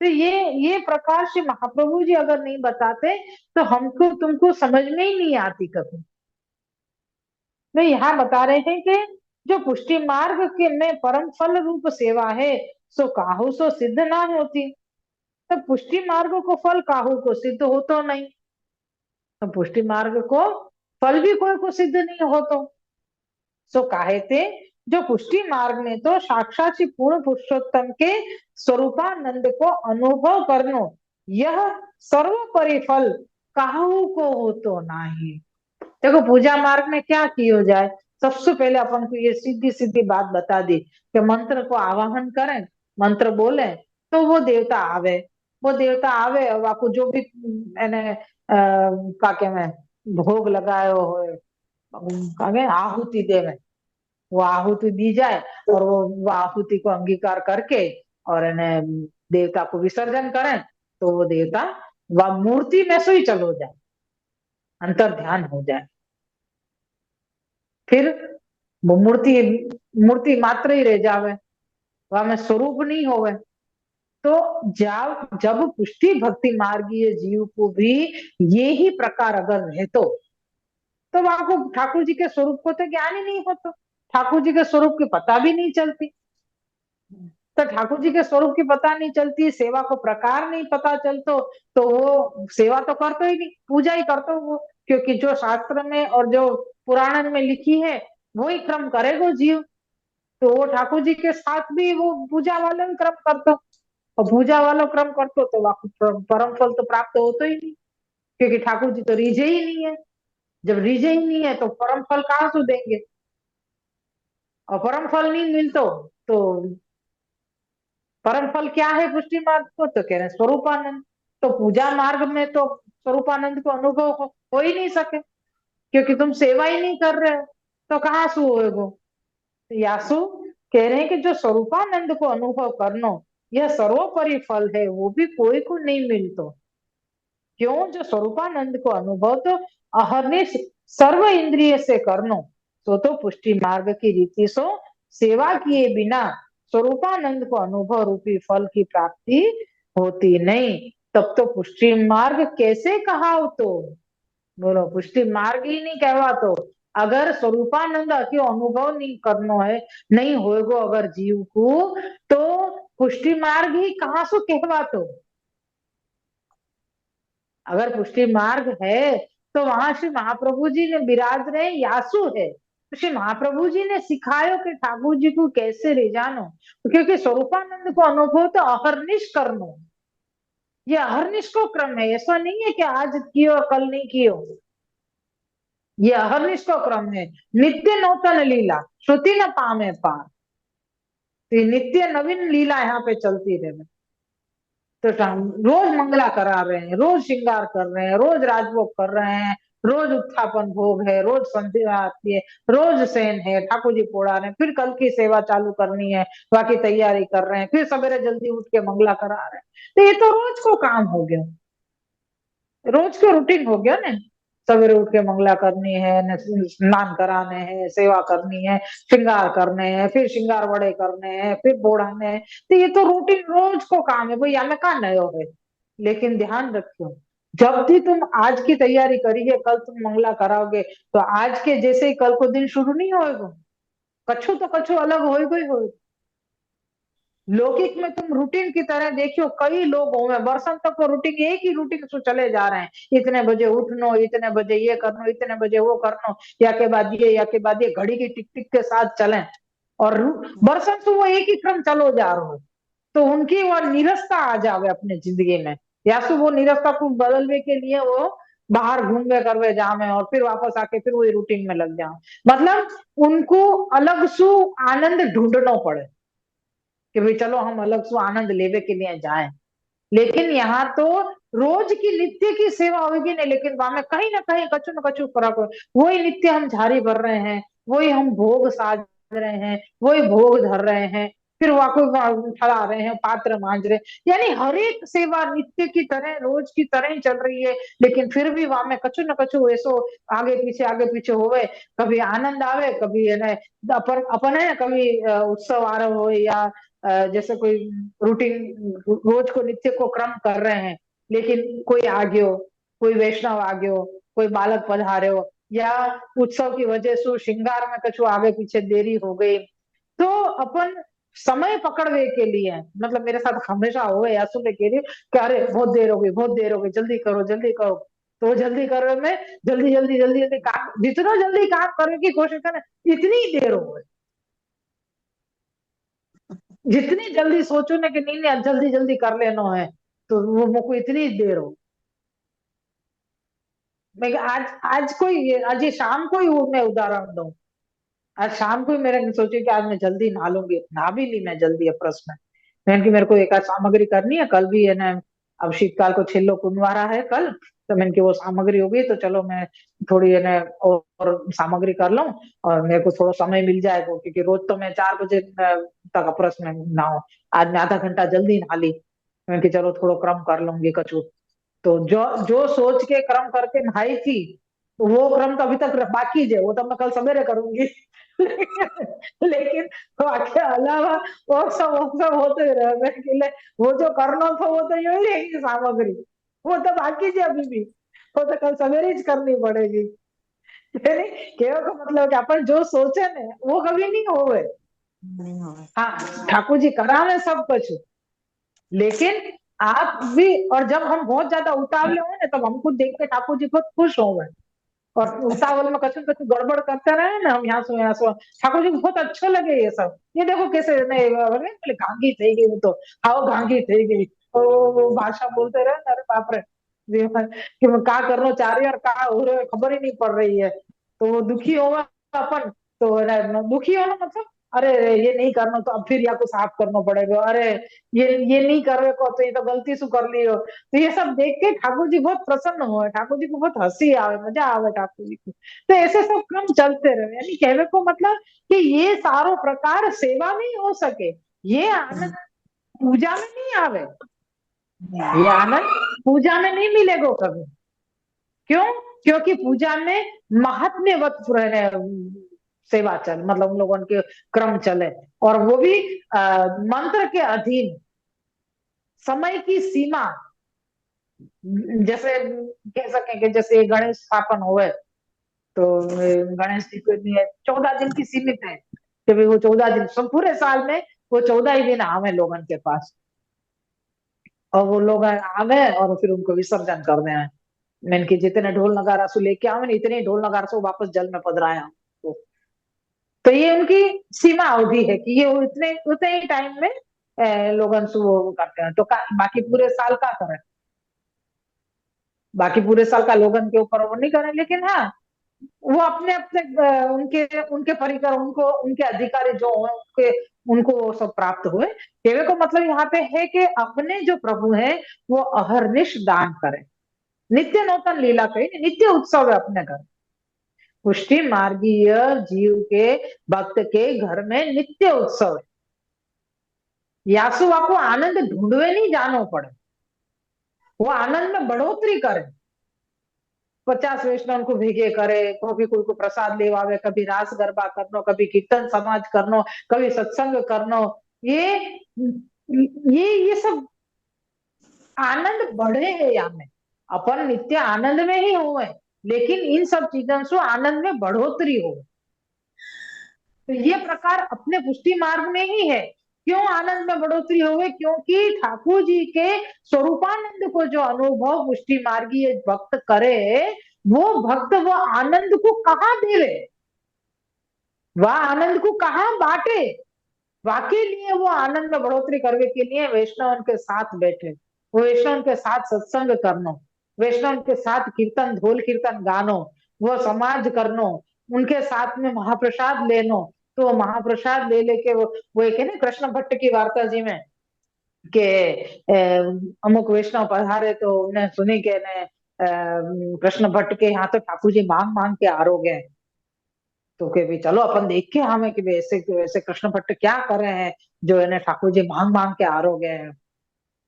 तो ये प्रकार से महाप्रभु जी अगर नहीं बताते तो हमको तुमको समझ में ही नहीं आती कभी। तो यहाँ बता रहे हैं कि जो पुष्टि मार्ग के में परम फल रूप सेवा है सो काहू सो सिद्ध ना होती। तो पुष्टि मार्ग को फल काहू को सिद्ध हो तो नहीं, तो पुष्टि मार्ग को फल भी कोई को सिद्ध नहीं हो तो सो काहे थे जो पुष्टि मार्ग में तो साक्षात श्री पूर्ण पुरुषोत्तम के स्वरूपानंद को अनुभव करनो यह सर्वोपरि फल काहू को हो तो नहीं। देखो पूजा मार्ग में क्या किया जाए, सबसे पहले अपन को ये सीधी सीधी बात बता दी कि मंत्र को आवाहन करें, मंत्र बोले तो वो देवता आवे, वो देवता आवे और आपको जो भी मैंने काके में भोग लगायो हो काके आहुति देवे, वो आहुति दी जाए और वो आहुति को अंगीकार करके और इन्हें देवता को विसर्जन करें, तो वो देवता वह मूर्ति में से ही चलो जाए, अंतर ध्यान हो जाए। फिर वो मूर्ति मूर्ति मात्र ही रह जावे, वह में स्वरूप नहीं होवे। तो जब जब पुष्टि भक्ति मार्गीय जीव को भी ये ही प्रकार अगर रहे तो वहां को ठाकुर जी के स्वरूप को तो ज्ञान ही नहीं होता, ठाकुर जी के स्वरूप की पता भी नहीं चलती। तो ठाकुर जी के स्वरूप की पता नहीं चलती, सेवा को प्रकार नहीं पता चलतो, तो वो सेवा तो करते ही नहीं, पूजा ही करते वो, क्योंकि जो शास्त्र में और जो पुराण में लिखी है वही क्रम करेगो जीव। तो वो ठाकुर जी के साथ भी वो पूजा वाला भी क्रम करतो, और पूजा वाला क्रम करतो तो वह परम फल तो प्राप्त होता ही नहीं, क्योंकि ठाकुर जी तो रीझे ही नहीं है। जब रीझे ही नहीं है तो परम फल कहाँ से देंगे, और परम फल नहीं मिलतो तो परम फल क्या है पुष्टि मार्ग को, तो कह रहे हैं स्वरूपानंद। तो पूजा मार्ग में तो स्वरूपानंद को अनुभव हो ही नहीं सके, क्योंकि तुम सेवा ही नहीं कर रहे हो, तो कहाँ से होएगो। तो यासु कह रहे हैं कि जो स्वरूपानंद को अनुभव करनो यह सर्वोपरि फल है, वो भी कोई को नहीं मिलतो। क्यों? जो स्वरूपानंद को अनुभव तो अहर्निश सर्व इंद्रिय से करनो, तो पुष्टि मार्ग की रीति सो सेवा किए बिना स्वरूपानंद को अनुभव रूपी फल की प्राप्ति होती नहीं। तब तो पुष्टि मार्ग कैसे कहा हो, तो बोलो पुष्टि मार्ग ही नहीं कहवा तो, अगर स्वरूपानंद क्यों अनुभव नहीं करनो है, नहीं होएगो अगर जीव को, तो पुष्टि मार्ग ही कहाँ से कहवा तो। अगर पुष्टि मार्ग है तो वहां श्री महाप्रभु जी ने विराज रहे यासु है, तो श्री महाप्रभु जी ने सिखायो कि ठाकुर जी को कैसे ले जानो, क्योंकि स्वरूपानंद को अनुभव तो अहर्निश करनो, ये अहर्निश को क्रम है, ऐसा नहीं है कि आज कियो और कल नहीं कियो, ये अहर्निश को क्रम है। नित्य नूतन लीला श्रुति न पामे पार, तो ये नित्य नवीन लीला यहाँ पे चलती रहे। तो रोज मंगला करा रहे हैं, रोज श्रृंगार कर रहे हैं, रोज राजभोग कर रहे हैं, रोज उत्थापन भोग है, रोज संध्या आती है, रोज सेन है, ठाकुर जी पोड़ा रहे हैं, फिर कल की सेवा चालू करनी है, बाकी तैयारी कर रहे हैं, फिर सवेरे जल्दी उठ के मंगला करा रहे हैं। तो ये तो रोज को काम हो गया, रोज का रूटीन हो गया ना। सवेरे उठ के मंगला करनी है, स्नान कराने हैं, सेवा करनी है, श्रृंगार करने हैं, फिर श्रृंगार बड़े करने हैं, फिर बोढ़ाने हैं। तो ये तो रूटीन रोज को काम है भाई, हमें कहा नयो है। लेकिन ध्यान रखियो जब भी तुम आज की तैयारी करिए, कल तुम मंगला कराओगे, तो आज के जैसे ही कल को दिन शुरू नहीं होएगा। कछु तो कछु अलग होएगा ही होएगा। लौकिक में तुम रूटीन की तरह देखियो, कई लोग होंगे वर्षों तक वो रूटीन, एक ही रूटीन से चले जा रहे हैं। इतने बजे उठनो, इतने बजे ये करनो, इतने बजे वो करनो, या के बाद ये, या के बाद ये, घड़ी की टिक टिक के साथ चलें। और वर्षों से वो एक ही क्रम चलो जा रहा हो, तो उनकी वो निरस्ता आ जावे अपने जिंदगी में। या तो वो निरस्ता को बदलने के लिए वो बाहर घूमने करवे जावे, और फिर वापस आके फिर वही रूटीन में लग जाओ। मतलब उनको अलग सु आनंद ढूंढना पड़े कि भाई चलो हम अलग से आनंद लेवे के लिए जाएं। लेकिन यहाँ तो रोज की नित्य की सेवा होगी नहीं, लेकिन वहां में कहीं ना कहीं कछु न कछु फर्क हो। वही नित्य हम झाड़ी भर रहे हैं, वही हम भोग साज रहे हैं, वही भोग धर रहे हैं, फिर वहां को ठहरा रहे हैं, पात्र मांज रहे हैं। यानी हर एक सेवा नित्य की तरह रोज की तरह ही चल रही है। लेकिन फिर भी वहां में कछु न कछु ऐसो आगे पीछे होवे। कभी आनंद आवे, कभी है ना अपन अपन है, कभी उत्सव आ रहा हो, या जैसे कोई रूटीन रोज को नित्य को क्रम कर रहे हैं, लेकिन कोई आ गयो, कोई वैष्णव आ गयो, कोई बालक पधारे हो, या उत्सव की वजह से श्रृंगार में कछु आगे पीछे देरी हो गई, तो अपन समय पकड़ने के लिए, मतलब मेरे साथ हमेशा हुए, या सुन कह रही हूँ कि अरे बहुत देर हो गई, बहुत देर हो गई, जल्दी करो जल्दी करो। तो जल्दी करो में जल्दी जल्दी काम, जितना जल्दी काम करने की कोशिश करें, इतनी देर हो गई। जितनी जल्दी सोचो ना कि नहीं नहीं जल्दी जल्दी कर लेना है, तो वो मुझको इतनी देर हो। मैं आज आज कोई आज ये शाम को ही मैं उदाहरण दूं। आज शाम को ही मेरे सोचे कि आज मैं जल्दी नहा लूंगी, नहा भी ली मैं जल्दी अप्रस में। मैंने कि मेरे को एक आध सामग्री करनी है, कल भी है ना, अब शीतकाल को छिल्लो कुनवारा है कल, तो मैंने कि वो सामग्री होगी तो चलो मैं थोड़ी है ना और सामग्री कर लूं, और मेरे को थोड़ा समय मिल जाएगा, क्योंकि रोज तो मैं 4 बजे तक अप्रस में नहाऊं। आज मैं आधा घंटा जल्दी नहा ली। मैंने कि चलो थोड़ा क्रम कर लूंगी कछु। तो जो जो सोच के क्रम करके नहाई थी, तो वो क्रम तो अभी तक बाकी है, वो तो मैं कल सवेरे करूंगी। लेकिन बाकी अलावा वो सब होते रहे, मैं कि ले, वो जो करना था वो तो यही रहेगी सामग्री, वो तो बाकी है अभी भी, वो तो कल सवेरे ही करनी पड़ेगी। यानी कहने का मतलब है कि अपन जो सोचे ना वो कभी नहीं होवे। नहीं हो। हाँ ठाकुर जी करावे सब कुछ, लेकिन आप भी, और जब हम बहुत ज्यादा उतावले होंगे ना, तब हमको देख के ठाकुर जी बहुत खुश होंगे। और उतावल में कछु कछु गड़बड़ करते रहे ना, हम यहाँ सो ठाकुर जी को बहुत अच्छा लगे ये सब। ये देखो कैसे नहीं बोले घांगी થઈ गई, वो तो आओ घांगी થઈ गई, तो वो भाषा बोलते रहे ना, अरे बाप रे, कि मैं क्या करना चाह रही है और क्या हो रहा है खबर ही नहीं पड़ रही है। तो वो दुखी होगा अपन, तो दुखी होना मतलब, अरे ये नहीं करना तो अब फिर या को साफ करना पड़ेगा, अरे ये नहीं करे को तो ये तो गलती से कर लियो। तो ये सब देख के ठाकुर जी बहुत प्रसन्न हुए, ठाकुर जी को बहुत हंसी आवे, मजा आवे ठाकुर जी को। तो ऐसे सब क्रम चलते रहे, यानी कहने को मतलब कि ये सारो प्रकार सेवा में ही हो सके। ये आनंद पूजा में नहीं आवे, ये आनंद पूजा में नहीं मिलेगा कभी। क्यों? क्योंकि पूजा में महात्म्यवत सेवा चल, मतलब उन लोगों के क्रम चले, और वो भी मंत्र के अधीन, समय की सीमा, जैसे कह सके कि जैसे गणेश स्थापन हुए, तो गणेश जी को 14 दिन की सीमित है कि भाई वो 14 दिन, सब पूरे साल में वो 14 ही दिन आवे लोगन के पास, और वो लोग आवे और फिर उनको विसर्जन कर दे हैं। मैंने कि जितने ढोल नगारा सु लेके आवे ना, इतने ही ढोल नगारा से वापस जल में पधराया। तो ये उनकी सीमा अवधि है कि ये उतने उतने ही टाइम में लोगन सु वो करते हैं, तो बाकी पूरे साल का करें, बाकी पूरे साल का लोगन के ऊपर वो नहीं करें। लेकिन हाँ, वो अपने अपने उनके उनके परिकर, उनको उनके अधिकारी जो हो उनके, उनको वो सब प्राप्त हुए। कहने को मतलब यहाँ पे है कि अपने जो प्रभु है वो अहरनिश दान करें। नित्य नूतन लीला कही, नित्य उत्सव है अपने घर। पुष्टि मार्गीय जीव के भक्त के घर में नित्य उत्सव है। यासु आपको आनंद ढूंढवे नहीं जानो पड़े, वो आनंद में बढ़ोतरी करे। 50 वैष्णव को भेगे करे, कभी कोई को प्रसाद लेवावे, कभी रास गरबा करनो, कभी कीर्तन समाज करनो, कभी सत्संग करनो। ये ये सब आनंद बढ़े है यहाँ में। अपन नित्य आनंद में ही होवे, लेकिन इन सब चीजों से आनंद में बढ़ोतरी हो। तो ये प्रकार अपने पुष्टि मार्ग में ही है। क्यों आनंद में बढ़ोतरी हो गई? क्योंकि ठाकुर जी के स्वरूपानंद को जो अनुभव पुष्टि मार्गी भक्त करे, वो भक्त वो आनंद को कहाँ देवे, वह आनंद को कहाँ बांटे, वाके लिए वो आनंद में बढ़ोतरी करने के लिए वैष्णव के साथ बैठे, वो वैष्णव के साथ सत्संग करनो, वैष्णव के साथ कीर्तन ढोल कीर्तन गानो, वो समाज करनो, उनके साथ में महाप्रसाद लेनो। तो महाप्रसाद ले लेके वो एक है ना कृष्ण भट्ट की वार्ता जी में के अमुक वैष्णव पधारे तो उन्हें सुनी के ने कृष्ण भट्ट के यहाँ तो ठाकुर जी मांग मांग के आरोगे हैं। तो के भी चलो अपन देख के हमें कि ऐसे ऐसे कृष्ण भट्ट क्या कर रहे हैं जो इन्हें ठाकुर जी मांग मांग के आरोगे हैं।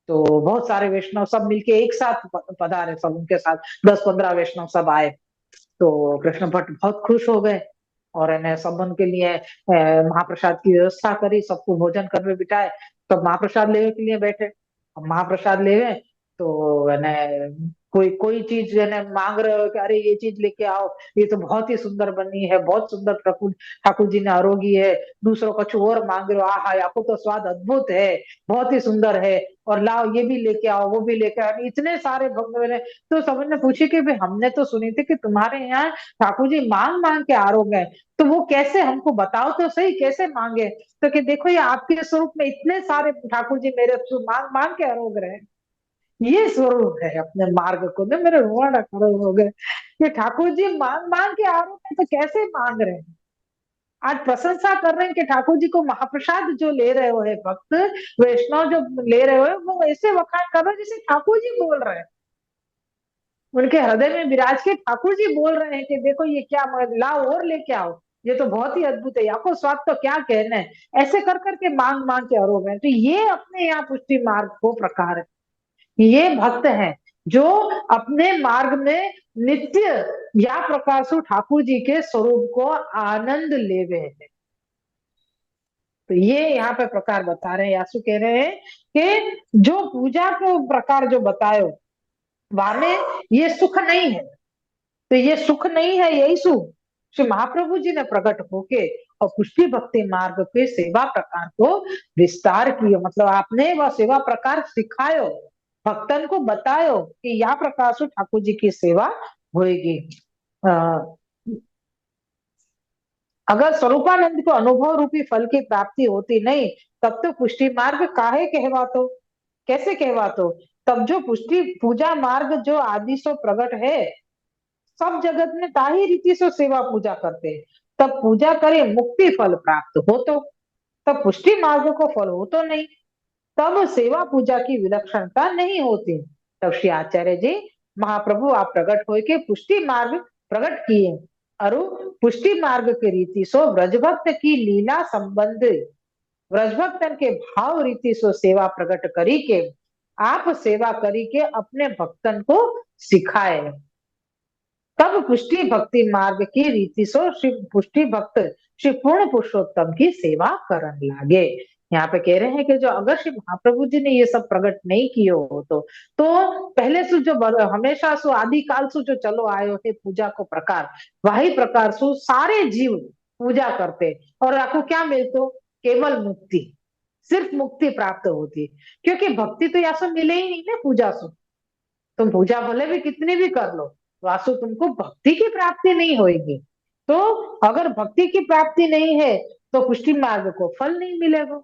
तो बहुत सारे वैष्णव सब मिलके एक साथ पधारे, सब उनके साथ 10-15 वैष्णव सब आए। तो कृष्ण भट्ट बहुत खुश हो गए और इन्हें सब उनके लिए महाप्रसाद की व्यवस्था करी, सबको भोजन करने बिठाए। सब महाप्रसाद लेने के लिए बैठे। अब महाप्रसाद लेवे तो कोई कोई चीज मांग रहे हो कि अरे ये चीज लेके आओ, ये तो बहुत ही सुंदर बनी है, बहुत सुंदर ठाकुर ठाकुर जी ने आरोगी है। दूसरों कुछ और मांग रहे हो, आहा आपको तो स्वाद अद्भुत है, बहुत ही सुंदर है, और लाओ ये भी लेके आओ वो भी लेके आओ, इतने सारे भक्त ने। तो सबने पूछे कि भाई हमने तो सुनी थी कि तुम्हारे यहाँ ठाकुर जी मांग मांग के आरोग है, तो वो कैसे, हमको बताओ तो सही कैसे मांगे। तो कि देखो ये आपके स्वरूप में इतने सारे ठाकुर जी मेरे मांग मांग के आरोग रहे हैं। ये स्वरूप है अपने मार्ग को ना, मेरे रोवाड़ा खड़े हो गए कि ठाकुर जी मांग मांग के आरोग है, तो कैसे मांग रहे हैं। आज प्रशंसा कर रहे हैं कि ठाकुर जी को महाप्रसाद जो ले रहे हो है भक्त वैष्णव जो ले रहे हो, वो ऐसे वखान कर रहे हो जैसे ठाकुर जी बोल रहे हैं, उनके हृदय में विराज के ठाकुर जी बोल रहे हैं कि देखो ये क्या लाओ और लेके आओ, ये तो बहुत ही अद्भुत है, आपको स्वाद तो क्या कहना है। ऐसे कर करके मांग मांग के आरोप है। तो ये अपने यहाँ पुष्टि मार्ग को प्रकार है। ये भक्त हैं जो अपने मार्ग में नित्य या प्रकाशु ठाकुर जी के स्वरूप को आनंद लेवे हैं। तो ये यहाँ पे प्रकार बता रहे हैं, यासु कह रहे हैं कि जो पूजा को प्रकार जो बताए वामे ये सुख नहीं है, तो ये सुख नहीं है, यही सुख श्री महाप्रभु जी ने प्रकट होके और पुष्टि भक्ति मार्ग के सेवा प्रकार को विस्तार किया, मतलब आपने वह सेवा प्रकार सिखायो, भक्तन को बतायो कि या प्रकार से ठाकुर जी की सेवा होएगी। अगर स्वरूपानंद को अनुभव रूपी फल की प्राप्ति होती नहीं, तब तो पुष्टि मार्ग काहे कहवातो, कैसे कहवातो। तब जो पुष्टि पूजा मार्ग जो आदि सो प्रकट है, सब जगत में ताही रीति से सेवा पूजा करते हैं, तब पूजा करे मुक्ति फल प्राप्त हो तो, तब पुष्टि मार्ग को फल हो तो नहीं, तब सेवा पूजा की विलक्षणता नहीं होती। तब श्री आचार्य जी महाप्रभु आप प्रकट हो के पुष्टि मार्ग प्रकट किए, अरु पुष्टि मार्ग के रीति सो ब्रजभक्त की लीला संबंध, ब्रजभक्तन के भाव रीति सो सेवा प्रकट करी के आप सेवा करी के अपने भक्तन को सिखाए, तब पुष्टि भक्ति मार्ग की रीति सो श्री पुष्टि भक्त श्री पूर्ण पुरुषोत्तम की सेवा करन लागे। यहाँ पे कह रहे हैं कि जो अगर श्री महाप्रभु जी ने ये सब प्रकट नहीं किए हो तो पहले से जो हमेशा सु आदि काल से जो चलो आयो है पूजा को प्रकार, वही प्रकार सु सारे जीव पूजा करते और आपको क्या मिलतो, केवल मुक्ति, सिर्फ मुक्ति प्राप्त होती। क्योंकि भक्ति तो या सो मिले ही नहीं ना पूजा से, तुम पूजा भले भी कितनी भी कर लो, वासु तुमको भक्ति की प्राप्ति नहीं होगी। तो अगर भक्ति की प्राप्ति नहीं है तो पुष्टि मार्ग को फल नहीं मिलेगा।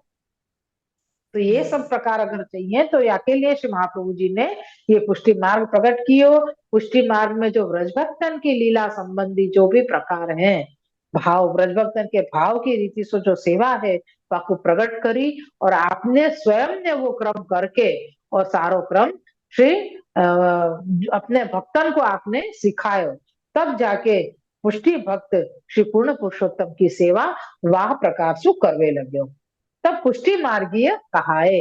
तो ये सब प्रकार अगर चाहिए तो या के लिए श्री महाप्रभु जी ने ये पुष्टि मार्ग प्रकट कियो। पुष्टि मार्ग में जो ब्रजभक्तन की लीला संबंधी जो भी प्रकार हैं, भाव ब्रजभक्तन के भाव की रीति से जो सेवा है आपको प्रकट करी, और आपने स्वयं ने वो क्रम करके और सारो क्रम श्री अपने भक्तन को आपने सिखायो, तब जाके पुष्टि भक्त श्री पूर्ण पुरुषोत्तम की सेवा वाह प्रकार से करवे लगे, तब पुष्टि मार्गीय कहाए।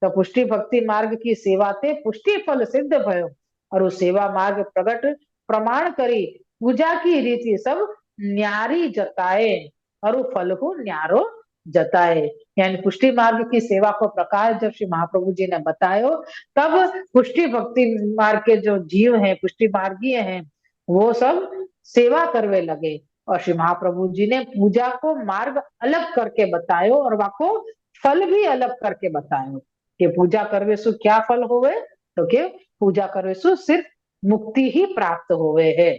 तो पुष्टि भक्ति मार्ग की सेवा ते पुष्टि फल सिद्ध भयो, और उस सेवा मार्ग प्रकट प्रमाण करी पूजा की रीति सब न्यारी जताए, और वो फल को न्यारो जताए। यानी पुष्टि मार्ग की सेवा को प्रकार जब श्री महाप्रभु जी ने बतायो, तब पुष्टि भक्ति मार्ग के जो जीव हैं, पुष्टि मार्गीय हैं, वो सब सेवा करवे लगे। और श्री महाप्रभु जी ने पूजा को मार्ग अलग करके बतायो और वाको फल भी अलग करके बतायो कि पूजा करवे सु क्या फल होवे, तो के पूजा करवे सु सिर्फ मुक्ति ही प्राप्त होवे है।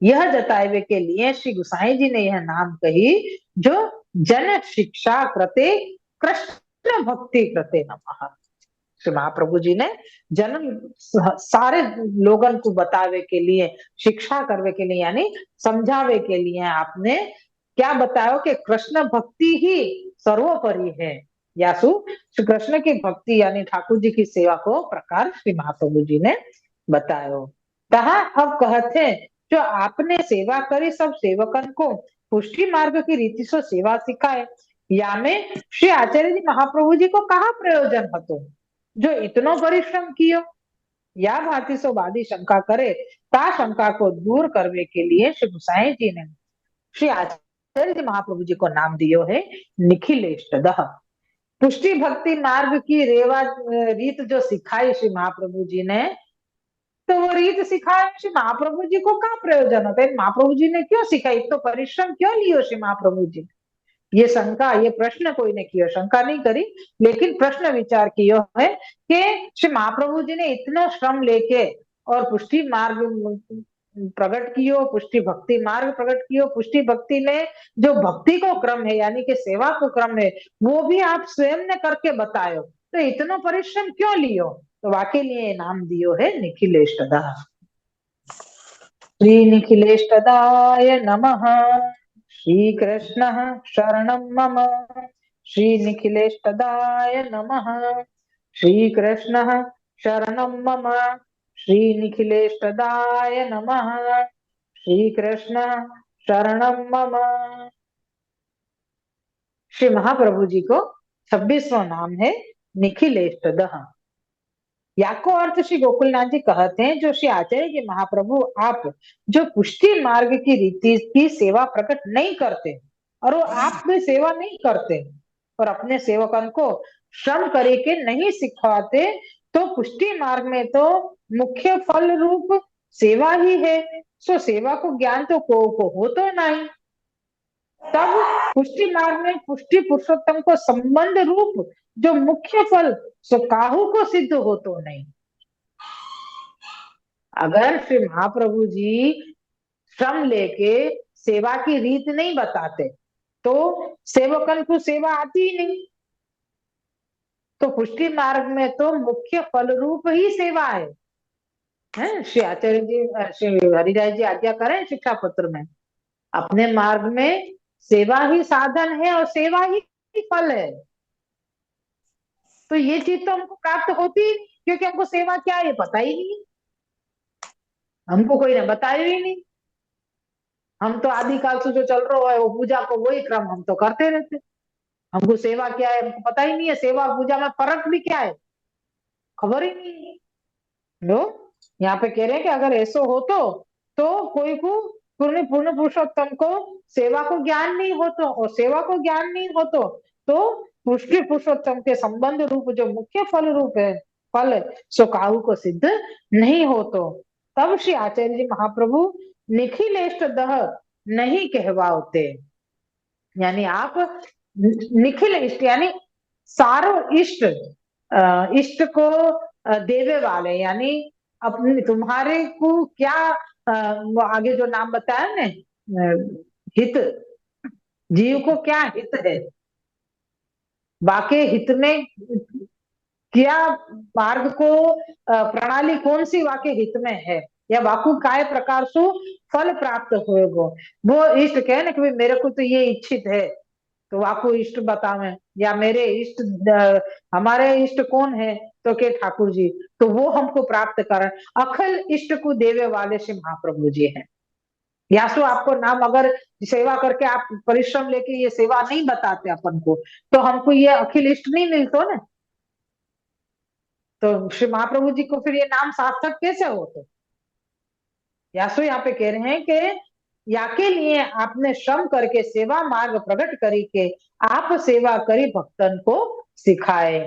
यह जतावे के लिए श्री गुसाई जी ने यह नाम कही, जो जन शिक्षा कृते कृष्ण भक्ति कृते नमः। श्री महाप्रभु जी ने जन सारे लोगन को बतावे के लिए, शिक्षा करवे के लिए, यानी समझावे के लिए आपने क्या बताया कि कृष्ण भक्ति ही सर्वोपरि है। यासु श्री कृष्ण की भक्ति यानी ठाकुर जी की सेवा को प्रकार श्री महाप्रभु जी ने बतायो। कहा अब कहते जो आपने सेवा करी सब सेवकन को पुष्टि मार्ग की रीति से सेवा सिखाए, या में श्री आचार्य जी महाप्रभु जी को कहा प्रयोजन हतो जो इतनो परिश्रम कियो। या भांति सो वादी शंका करे, ता शंका को दूर करने के लिए श्री गुसाई जी ने श्री आचार्य जी महाप्रभु जी को नाम दियो है निखिलेष्टदः। पुष्टि भक्ति मार्ग की रेवा रीत जो सिखाई श्री महाप्रभु जी ने, तो वो रीत सिखाए श्री महाप्रभु जी को क्या प्रयोजन होता है, महाप्रभु जी ने क्यों सिखाई, तो परिश्रम क्यों लियो श्री महाप्रभु जी। ये शंका, ये प्रश्न कोई ने किया, शंका नहीं करी, लेकिन प्रश्न विचार किया है कि श्री महाप्रभु जी ने इतना श्रम लेके और पुष्टि मार्ग प्रकट कियो, पुष्टि भक्ति मार्ग प्रकट कियो, पुष्टि भक्ति में जो भक्ति को क्रम है यानी कि सेवा को क्रम है, वो भी आप स्वयं ने करके बतायो, तो इतना परिश्रम क्यों लियो, तो वाकई लिए नाम दियो है निखिलेष्टदा। श्री निखिलेष्टदाय नमः। श्री कृष्ण शरणं मम। श्री निखिलेष्टदाय नमः। श्री कृष्ण शरणं मम। श्री निखिलेष्टदाय नमः। श्री कृष्ण शरणं मम। श्री महाप्रभु जी को 26वां नाम है निखिलेष्टदः। याको अर्थ श्री गोकुलनाथ जी कहते हैं जो श्री आचार्य जी महाप्रभु आप जो पुष्टि मार्ग की रीति की सेवा प्रकट नहीं करते और वो आप में सेवा नहीं करते और अपने सेवकन को श्रम करे के नहीं सिखाते, तो पुष्टि मार्ग में तो मुख्य फल रूप सेवा ही है। सो सेवा को ज्ञान तो को हो तो नहीं, तब पुष्टि मार्ग में पुष्टि पुरुषोत्तम को संबंध रूप जो मुख्य फल सो काहू को सिद्ध हो तो नहीं। अगर श्री महाप्रभु जी श्रम लेके सेवा की रीत नहीं बताते तो सेवकन को सेवा आती ही नहीं। तो पुष्टि मार्ग में तो मुख्य फल रूप ही सेवा है? श्री आचार्य जी श्री हरिराय जी आज्ञा करें शिक्षा पत्र में, अपने मार्ग में सेवा ही साधन है और सेवा ही फल है। तो ये चीज तो हमको प्राप्त होती ही नहीं, क्योंकि हमको सेवा क्या है ये पता ही नहीं, हमको कोई ने बताया ही नहीं। हम तो आदिकाल से जो चल रहा है वो पूजा को वही क्रम हम तो करते रहते, हमको सेवा क्या है हमको पता ही नहीं है, सेवा और पूजा में फर्क भी क्या है खबर ही नहीं है। लो यहाँ पे कह रहे हैं कि अगर ऐसा हो तो कोई को पूर्ण पूर्ण पुरुषोत्तम को सेवा को ज्ञान नहीं हो और सेवा को ज्ञान नहीं हो तो पुष्टि पुरुषोत्तम के संबंध रूप जो मुख्य फल रूप है फल सो काहू को सिद्ध नहीं हो। तो तब श्री आचार्य जी महाप्रभु निखिलेष्ट दह नहीं कहवाते, यानी आप निखिल इष्ट यानी सारो इष्ट इष्ट को देवे वाले, यानी अपने तुम्हारे को क्या वो आगे जो नाम बताया ने हित, जीव को क्या हित है, वाके हित में क्या मार्ग को प्रणाली कौन सी वाके हित में है, या वाकु काय प्रकार से फल प्राप्त होएगो, वो इष्ट कहे ना कि मेरे को तो ये इच्छित है तो आपको इष्ट बतावे, या मेरे इष्ट हमारे इष्ट कौन है तो के ठाकुर जी, तो वो हमको प्राप्त कर अखिल इष्ट को देवे वाले श्री महाप्रभु जी हैं। या तो आपको नाम अगर सेवा करके आप परिश्रम लेके ये सेवा नहीं बताते अपन को, तो हमको ये अखिल इष्ट नहीं मिलतो ना, तो श्री महाप्रभु जी को फिर ये नाम सार्थक कैसे हो। तो यासु यहाँ पे कह रहे हैं कि याके लिए आपने श्रम करके सेवा मार्ग प्रकट करी के आप सेवा करी भक्तन को सिखाए,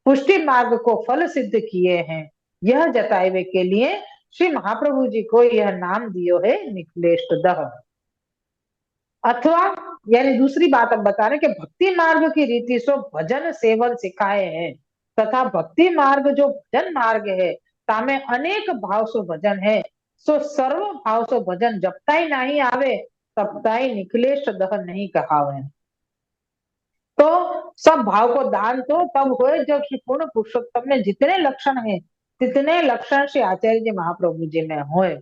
पुष्टि मार्ग को फल सिद्ध किए हैं, यह जतावे के लिए श्री महाप्रभु जी को यह नाम दियो है निखिलेश दह। अथवा यानी दूसरी बात अब बता रहे कि भक्ति मार्ग की रीति सो भजन सेवन सिखाए हैं, तथा भक्ति मार्ग जो भजन मार्ग है तामे अनेक भाव सो भजन है, सो सर्व भाव सो भजन जब ताई नहीं आवे तब ताई निखिलेश दह नहीं कहावे। तो सब भाव को दान तो तब हुए जब श्री पूर्ण पुरुषोत्तम में जितने लक्षण है तितने लक्षण श्री आचार्य जी महाप्रभु जी में हुए।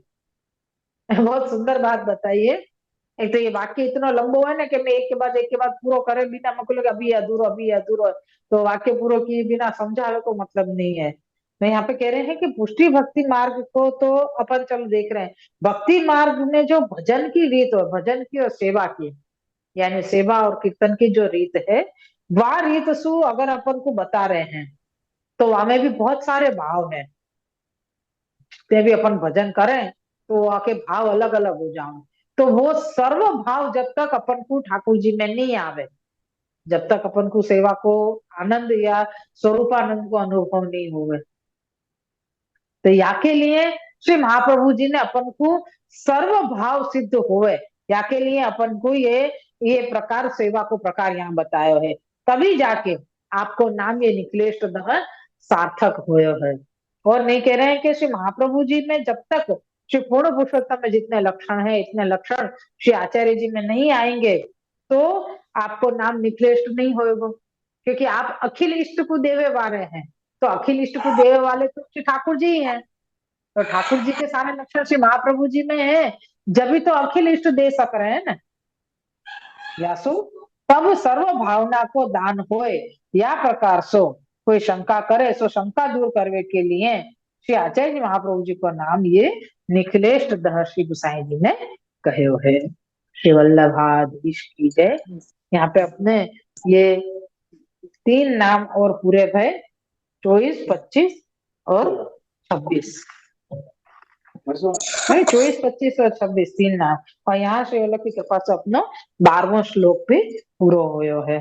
बहुत सुंदर बात बताइए। एक तो ये वाक्य इतना लंबो है ना कि मैं एक के बाद पूरा करे बिना मेरे को लगे अभी अधूरो, तो वाक्य पूरा किए बिना समझा तो मतलब नहीं है। मैं यहाँ पे कह रहे हैं कि पुष्टि भक्ति मार्ग को तो अपन चलो देख रहे हैं, भक्ति मार्ग में जो भजन की रीत हो, भजन की और सेवा की, यानी सेवा और कीर्तन की जो रीत है, वह रीत सु अगर अपन को बता रहे हैं तो वहां में भी बहुत सारे भाव हैं। ते भी अपन भजन करें तो आके भाव अलग अलग हो जाओ, तो वो सर्व भाव जब तक अपन को ठाकुर जी में नहीं आवे, जब तक अपन को सेवा को आनंद या स्वरूपानंद को अनुभव नहीं होवे, तो या के लिए श्री महाप्रभु जी ने अपन को सर्व भाव सिद्ध होवे, या के लिए अपन को ये प्रकार सेवा को प्रकार यहाँ बतायो है, तभी जाके आपको नाम ये निखिलेश दह सार्थक हुए है। और नहीं कह रहे हैं कि श्री महाप्रभु जी में जब तक श्री पूर्ण पुरुषोत्तम में जितने लक्षण है इतने लक्षण श्री आचार्य जी में नहीं आएंगे तो आपको नाम निखिलेश नहीं होगा, क्योंकि आप अखिल इष्ट को देवे वाले हैं, तो अखिल इष्ट को देवे वाले तो श्री ठाकुर जी ही हैं, तो ठाकुर जी के सारे लक्षण श्री महाप्रभु जी में है, जब भी तो अखिल इष्ट दे सक रहे हैं ना। यासु तब सर्व भावना को दान होए, या प्रकार सो कोई शंका करे सो शंका दूर करने के लिए श्री आचार्य जी महाप्रभु जी को नाम ये निखिलेश दह श्री गुसाई जी ने कहे है। श्री वल्लभाधीश की जय। यहाँ पे अपने ये 3 नाम और पूरे भय, 24, 25 और 26, नहीं 24, 25 और 26 3 नाम, और यहाँ श्री वल्लभ की कृपा से अपनो 12वां श्लोक भी पूरा होयो है।